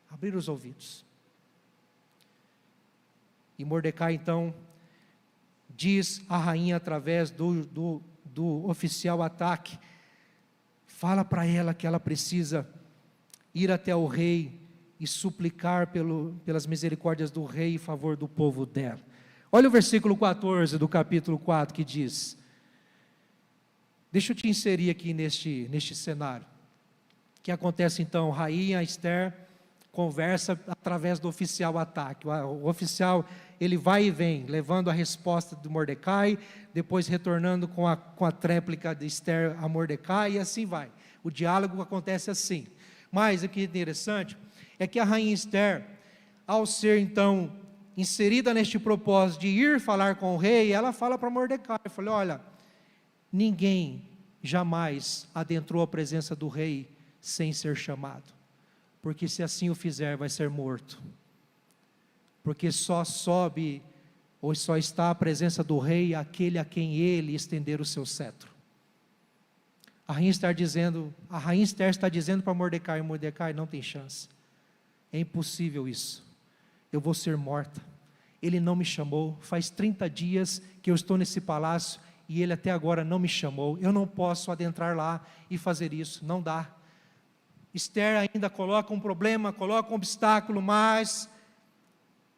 abrir os ouvidos. E Mordecai então diz à rainha através do oficial Ataque, fala para ela que ela precisa ir até o rei e suplicar pelas misericórdias do rei em favor do povo dela. Olha o versículo 14 do capítulo 4 que diz, deixa eu te inserir aqui neste cenário, que acontece então, rainha Esther conversa através do oficial ataque. O oficial, ele vai e vem, levando a resposta do Mordecai, depois retornando com a tréplica de Esther a Mordecai, e assim vai. O diálogo acontece assim. Mas o que é interessante é que a rainha Esther, ao ser então inserida neste propósito de ir falar com o rei, ela fala para Mordecai, fala: olha, ninguém jamais adentrou a presença do rei sem ser chamado, porque se assim o fizer, vai ser morto, porque só sobe, ou só está à presença do rei, aquele a quem ele estender o seu cetro. A rainha Esther está dizendo para Mordecai: Mordecai, não tem chance, é impossível isso, eu vou ser morta, ele não me chamou, faz 30 dias que eu estou nesse palácio, e ele até agora não me chamou, eu não posso adentrar lá e fazer isso, não dá. Esther ainda coloca um problema, coloca um obstáculo, mas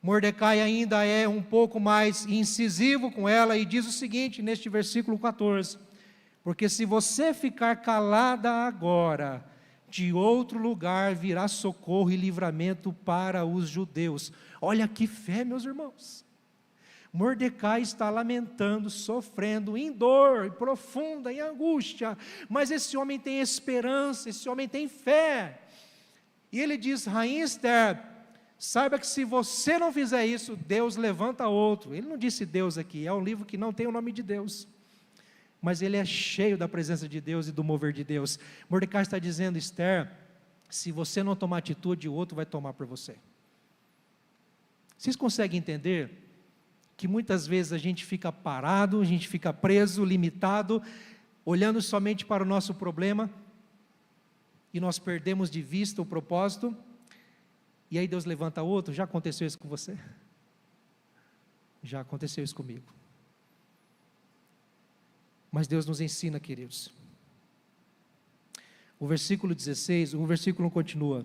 Mordecai ainda é um pouco mais incisivo com ela, e diz o seguinte, neste versículo 14, porque se você ficar calada agora, de outro lugar virá socorro e livramento para os judeus. Olha que fé, meus irmãos. Mordecai está lamentando, sofrendo, em dor profunda, em angústia, mas esse homem tem esperança, esse homem tem fé, e ele diz: rainha Esther, saiba que se você não fizer isso, Deus levanta outro. Ele não disse Deus aqui, é um livro que não tem o nome de Deus, mas ele é cheio da presença de Deus e do mover de Deus. Mordecai está dizendo: Esther, se você não tomar atitude, o outro vai tomar por você. Vocês conseguem entender que muitas vezes a gente fica parado, a gente fica preso, limitado, olhando somente para o nosso problema, e nós perdemos de vista o propósito, e aí Deus levanta outro? Já aconteceu isso com você? Já aconteceu isso comigo. Mas Deus nos ensina, queridos. O versículo 16, o versículo continua: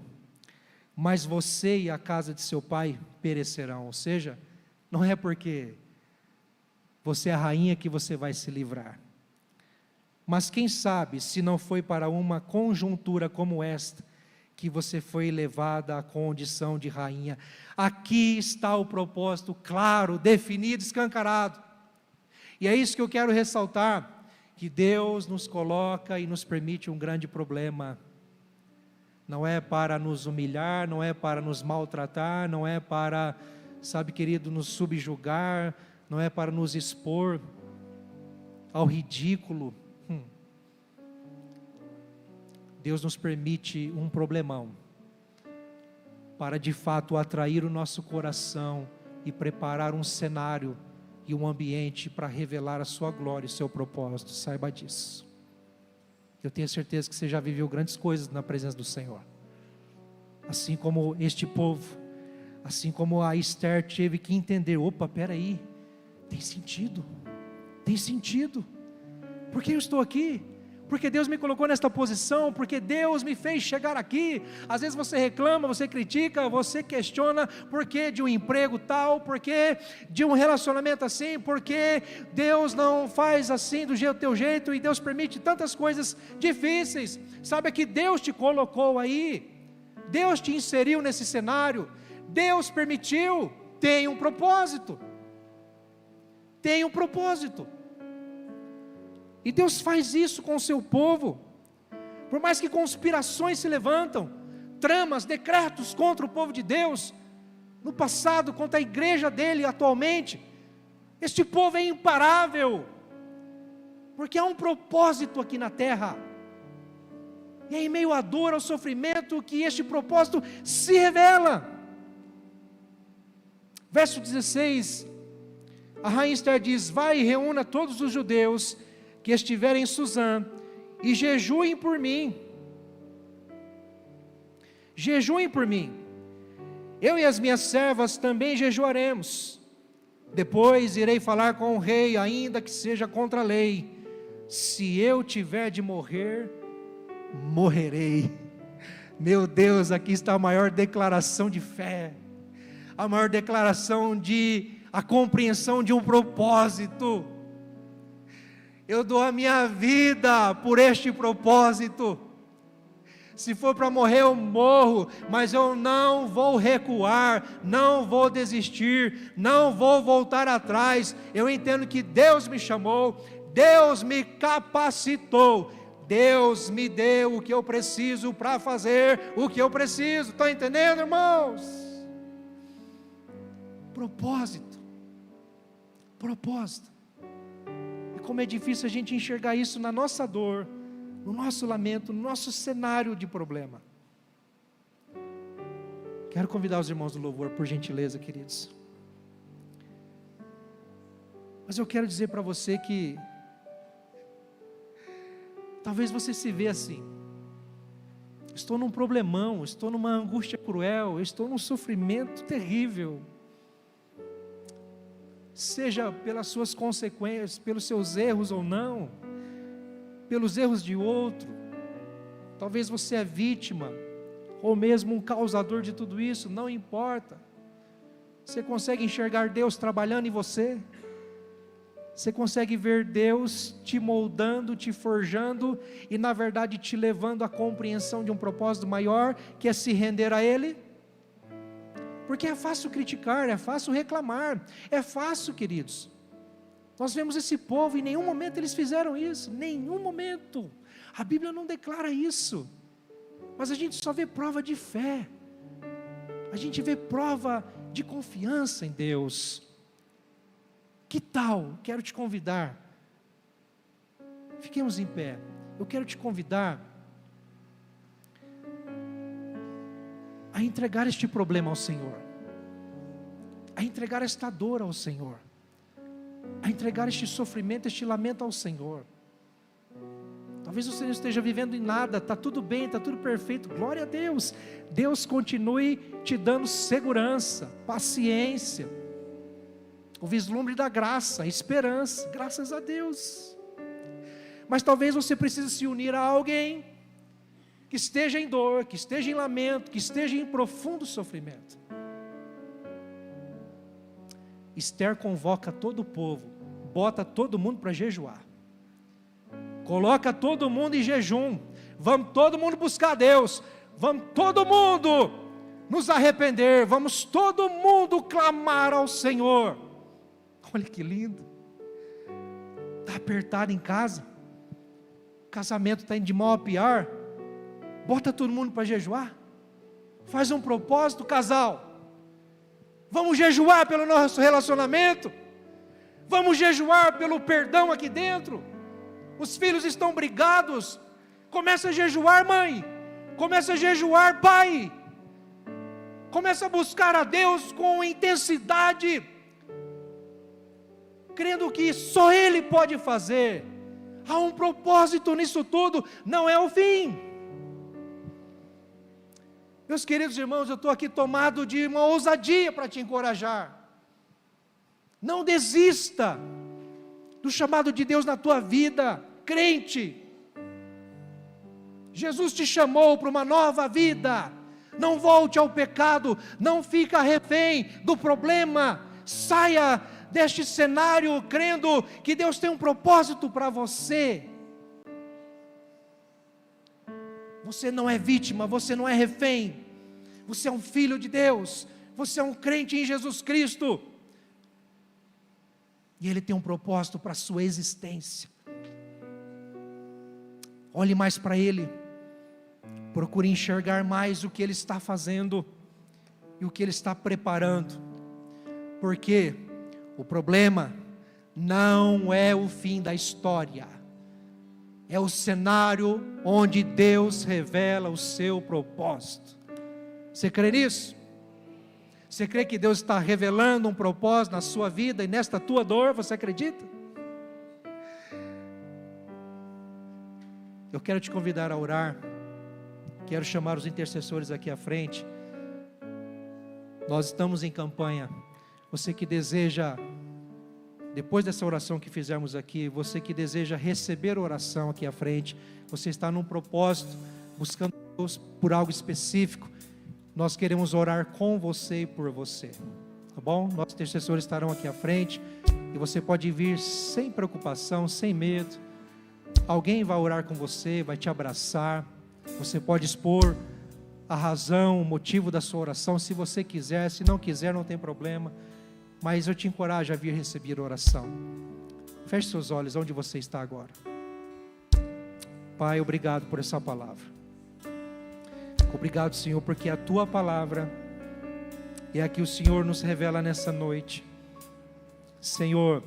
mas você e a casa de seu pai perecerão. Ou seja, não é porque você é a rainha que você vai se livrar. Mas quem sabe se não foi para uma conjuntura como esta, que você foi levada à condição de rainha. Aqui está o propósito claro, definido, escancarado. E é isso que eu quero ressaltar, que Deus nos coloca e nos permite um grande problema. Não é para nos humilhar, não é para nos maltratar, não é para, sabe, querido, nos subjugar, não é para nos expor ao ridículo. Deus nos permite um problemão, para de fato atrair o nosso coração e preparar um cenário e um ambiente para revelar a sua glória e o seu propósito. Saiba disso. Eu tenho certeza que você já viveu grandes coisas na presença do Senhor, assim como este povo, assim como a Esther teve que entender: opa, peraí, tem sentido, por que eu estou aqui? Porque Deus me colocou nesta posição, porque Deus me fez chegar aqui. Às vezes você reclama, você critica, você questiona, por que de um emprego tal, por que de um relacionamento assim, por que Deus não faz assim do teu jeito, e Deus permite tantas coisas difíceis. Saiba que Deus te colocou aí, Deus te inseriu nesse cenário, Deus permitiu, tem um propósito. E Deus faz isso com o seu povo. Por mais que conspirações se levantam, tramas, decretos contra o povo de Deus, no passado, contra a igreja dele atualmente, este povo é imparável, porque há um propósito aqui na terra, e é em meio à dor, ao sofrimento, que este propósito se revela. Verso 16, a rainha Esther diz: vai e reúna todos os judeus que estiverem em Suzã, e jejuem por mim. Jejuem por mim. Eu e as minhas servas também jejuaremos. Depois irei falar com o rei, ainda que seja contra a lei. Se eu tiver de morrer, morrerei. Meu Deus, aqui está a maior declaração de fé, a maior declaração de a compreensão de um propósito. Eu dou a minha vida por este propósito. Se for para morrer, eu morro, mas eu não vou recuar, não vou desistir, não vou voltar atrás. Eu entendo que Deus me chamou, Deus me capacitou, Deus me deu o que eu preciso para fazer o que eu preciso. Estão entendendo, irmãos? Propósito. E como é difícil a gente enxergar isso na nossa dor, no nosso lamento, no nosso cenário de problema. Quero convidar os irmãos do louvor, por gentileza, queridos. Mas eu quero dizer para você que talvez você se vê assim: estou num problemão, estou numa angústia cruel, estou num sofrimento terrível. Seja pelas suas consequências, pelos seus erros ou não, pelos erros de outro. Talvez você é vítima, ou mesmo um causador de tudo isso, não importa. Você consegue enxergar Deus trabalhando em você? Você consegue ver Deus te moldando, te forjando e na verdade te levando à compreensão de um propósito maior, que é se render a Ele? Porque é fácil criticar, é fácil reclamar, é fácil, queridos. Nós vemos esse povo, em nenhum momento eles fizeram isso, nenhum momento. A Bíblia não declara isso, mas a gente só vê prova de fé, a gente vê prova de confiança em Deus. Que tal? Quero te convidar, fiquemos em pé, eu quero te convidar a entregar este problema ao Senhor, a entregar esta dor ao Senhor, a entregar este sofrimento, este lamento ao Senhor. Talvez você não esteja vivendo em nada, está tudo bem, está tudo perfeito, glória a Deus. Deus continue te dando segurança, paciência, o vislumbre da graça, a esperança, graças a Deus. Mas talvez você precise se unir a alguém que esteja em dor, que esteja em lamento, que esteja em profundo sofrimento. Esther convoca todo o povo, bota todo mundo para jejuar, coloca todo mundo em jejum, vamos todo mundo buscar Deus, vamos todo mundo nos arrepender, vamos todo mundo clamar ao Senhor. Olha que lindo. Está apertado em casa, o casamento está indo de mal a pior, bota todo mundo para jejuar, faz um propósito, casal, vamos jejuar pelo nosso relacionamento, vamos jejuar pelo perdão aqui dentro. Os filhos estão brigados, começa a jejuar, mãe, começa a jejuar, pai, começa a buscar a Deus com intensidade, crendo que só Ele pode fazer. Há um propósito nisso tudo, não é o fim. Meus queridos irmãos, eu estou aqui tomado de uma ousadia para te encorajar. Não desista do chamado de Deus na tua vida, crente. Jesus te chamou para uma nova vida. Não volte ao pecado, não fica refém do problema. Saia deste cenário crendo que Deus tem um propósito para você. Você não é vítima, você não é refém, você é um filho de Deus, você é um crente em Jesus Cristo, e Ele tem um propósito para a sua existência. Olhe mais para Ele, procure enxergar mais o que Ele está fazendo, e o que Ele está preparando, porque o problema não é o fim da história, é o cenário onde Deus revela o seu propósito. Você crê nisso? Você crê que Deus está revelando um propósito na sua vida e nesta tua dor? Você acredita? Eu quero te convidar a orar. Quero chamar os intercessores aqui à frente. Nós estamos em campanha. Você que deseja, depois dessa oração que fizermos aqui, você que deseja receber oração aqui à frente, você está num propósito, buscando Deus por algo específico, nós queremos orar com você e por você, tá bom? Nossos intercessores estarão aqui à frente, e você pode vir sem preocupação, sem medo. Alguém vai orar com você, vai te abraçar, Você pode expor a razão, o motivo da sua oração, se você quiser. Se não quiser, não tem problema. Mas eu te encorajo a vir receber a oração. Feche seus olhos onde você está agora. Pai, obrigado por essa palavra. Obrigado, Senhor, porque a Tua palavra é a que o Senhor nos revela nessa noite. Senhor,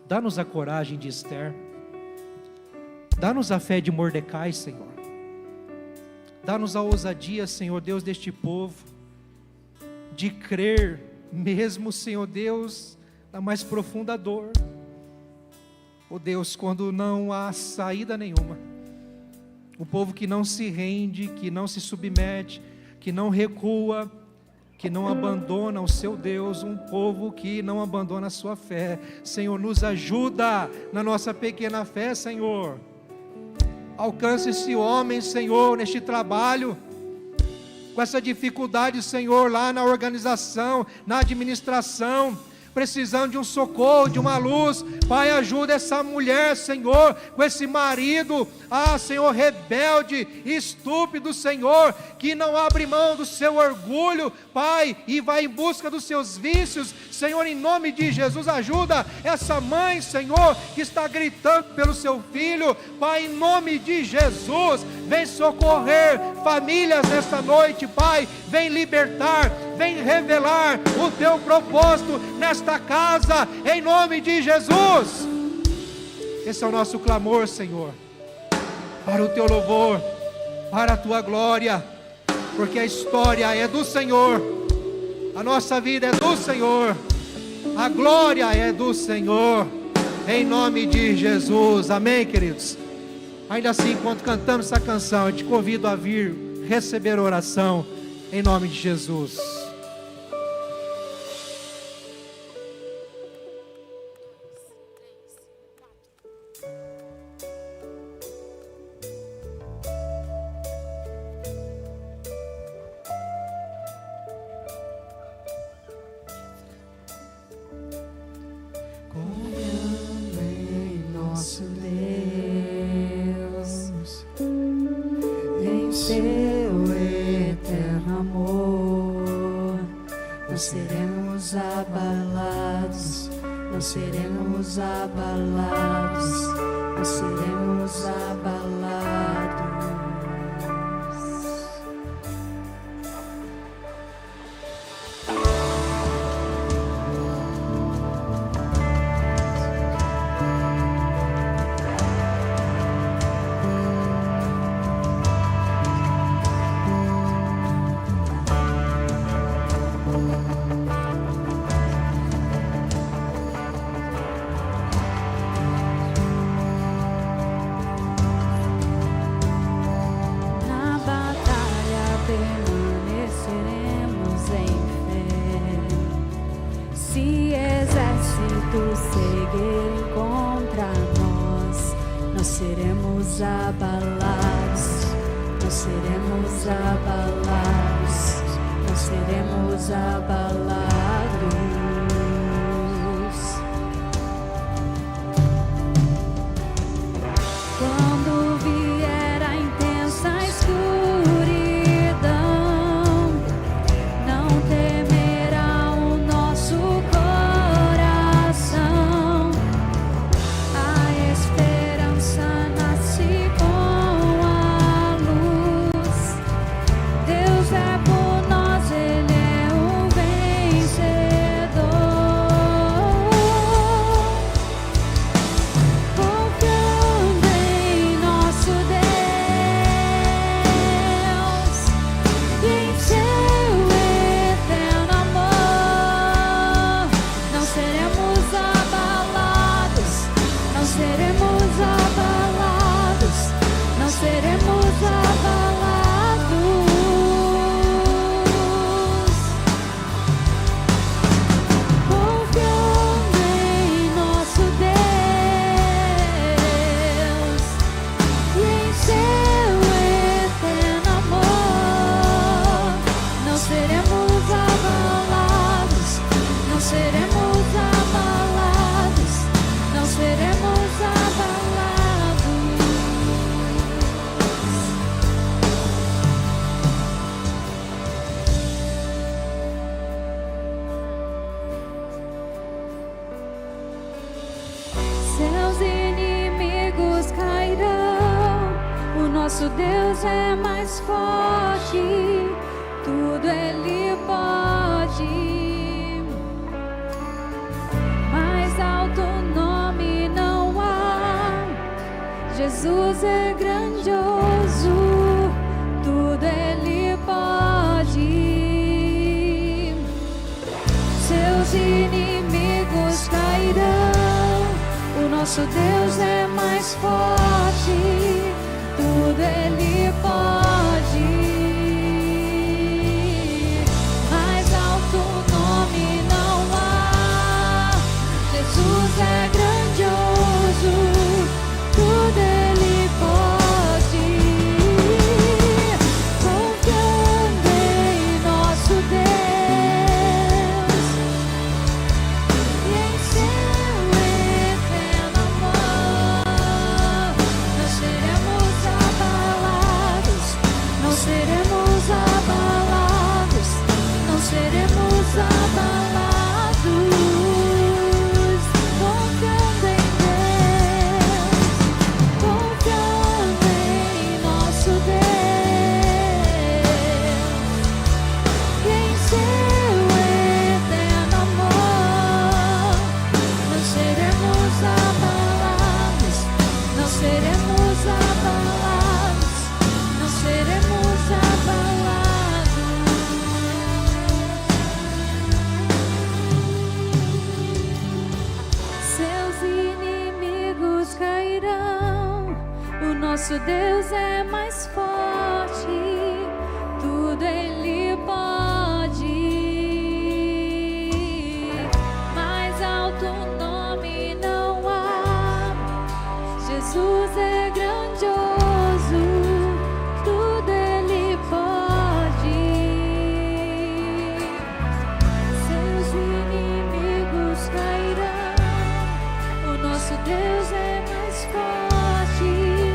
dá-nos a coragem de Esther. Dá-nos a fé de Mordecai, Senhor. Dá-nos a ousadia, Senhor Deus, deste povo, de crer mesmo, Senhor Deus, na mais profunda dor. Oh Deus, quando não há saída nenhuma, o povo que não se rende, que não se submete, que não recua, que não abandona o seu Deus, um povo que não abandona a sua fé. Senhor, nos ajuda na nossa pequena fé, Senhor. Alcance esse homem, Senhor, neste trabalho, com essa dificuldade, Senhor, lá na organização, na administração, precisando de um socorro, de uma luz. Pai, ajuda essa mulher, Senhor, com esse marido, Senhor, rebelde, estúpido, Senhor, que não abre mão do seu orgulho, Pai, e vai em busca dos seus vícios. Senhor, em nome de Jesus, ajuda essa mãe, Senhor, que está gritando pelo seu filho. Pai, em nome de Jesus, vem socorrer famílias nesta noite, Pai, vem libertar, vem revelar o teu propósito nesta casa, em nome de Jesus. Esse é o nosso clamor, Senhor, para o teu louvor, para a tua glória, porque a história é do Senhor, a nossa vida é do Senhor, a glória é do Senhor, em nome de Jesus. Amém, queridos? Ainda assim, enquanto cantamos essa canção, eu te convido a vir receber oração, em nome de Jesus.
Deus é por nós, Ele é o vencedor. Seus inimigos cairão. O nosso Deus é mais forte, tudo Ele pode. Mais alto nome não há. Jesus é grandioso, tudo Ele pode. Seus inimigos cairão. O nosso Deus é mais forte, tudo Ele pode. Mais alto nome não há. Jesus é grandioso, tudo Ele pode. Confiando em nosso Deus e em seu eterno amor, não seremos abalados, não seremos abalados, não seremos abalados. Confiando em Deus, confiando em nosso Deus e em seu eterno amor, não seremos abalados, não seremos abalados, não seremos abalados. Seus inimigos cairão. O nosso Deus é mais forte, tudo Ele pode. Mais alto nome não há. Jesus é grandioso, tudo Ele pode. Seus inimigos cairão. O nosso Deus é mais forte.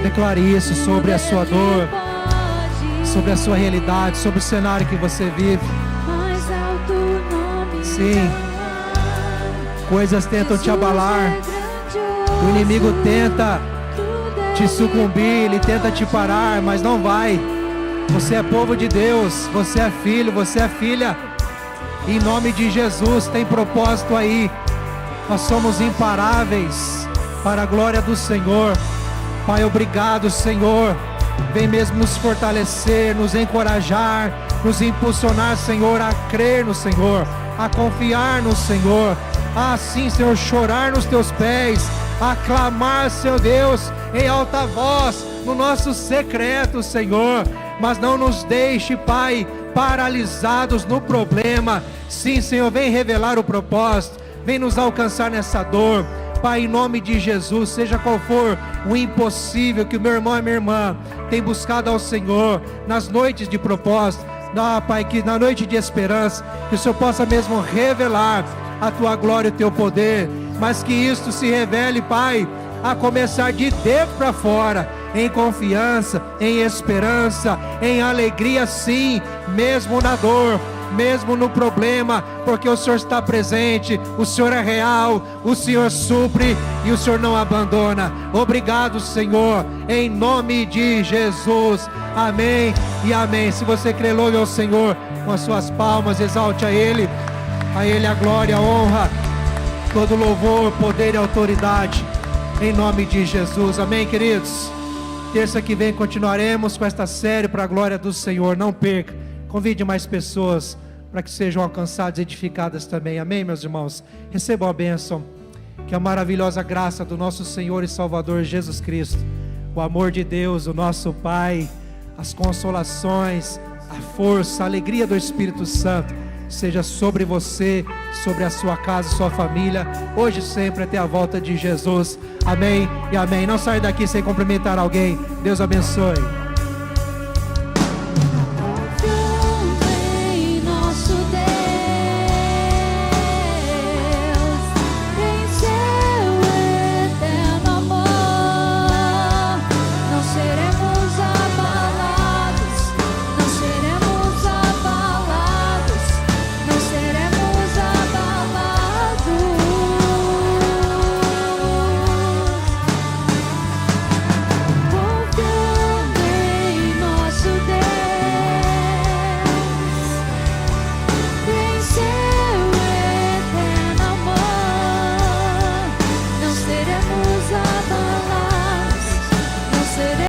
Declare isso sobre a sua dor, sobre a sua realidade, sobre o cenário que você vive.
Mais alto nome
Sim.
não há.
Coisas tentam te
Jesus
abalar,
é grandioso,
o inimigo tenta
tudo
te
Ele
sucumbir, ele tenta te parar, mas não vai. Você é povo de Deus, você é filho, você é filha. Em nome de Jesus, tem propósito aí. Nós somos imparáveis para a glória do Senhor. Pai, obrigado, Senhor. Vem mesmo nos fortalecer, nos encorajar, nos impulsionar, Senhor, a crer no Senhor, a confiar no Senhor. Assim, Senhor, chorar nos teus pés, a clamar, Senhor Deus, em alta voz, no nosso secreto, Senhor. Mas não nos deixe, Pai, paralisados no problema. Sim, Senhor, vem revelar o propósito, vem nos alcançar nessa dor. Pai, em nome de Jesus, seja qual for o impossível que o meu irmão e minha irmã tem buscado ao Senhor nas noites de propósito, Pai, que na noite de esperança, que o Senhor possa mesmo revelar a tua glória e o teu poder, mas que isto se revele, Pai, a começar de dentro para fora, em confiança, em esperança, em alegria, sim, mesmo na dor, mesmo no problema, porque o Senhor está presente, o Senhor é real, o Senhor supre e o Senhor não abandona. Obrigado, Senhor, em nome de Jesus, amém e amém. Se você crê, louve ao Senhor com as suas palmas, exalte a Ele a glória, a honra, todo louvor, poder e autoridade, em nome de Jesus, amém, queridos. Terça que vem continuaremos com esta série para a glória do Senhor, não perca. Convide mais pessoas para que sejam alcançadas e edificadas também. Amém, meus irmãos? Recebam a bênção. Que a maravilhosa graça do nosso Senhor e Salvador Jesus Cristo, o amor de Deus, o nosso Pai, as consolações, a força, a alegria do Espírito Santo seja sobre você, sobre a sua casa, sua família, hoje e sempre até a volta de Jesus. Amém e amém. Não saia daqui sem cumprimentar alguém. Deus abençoe.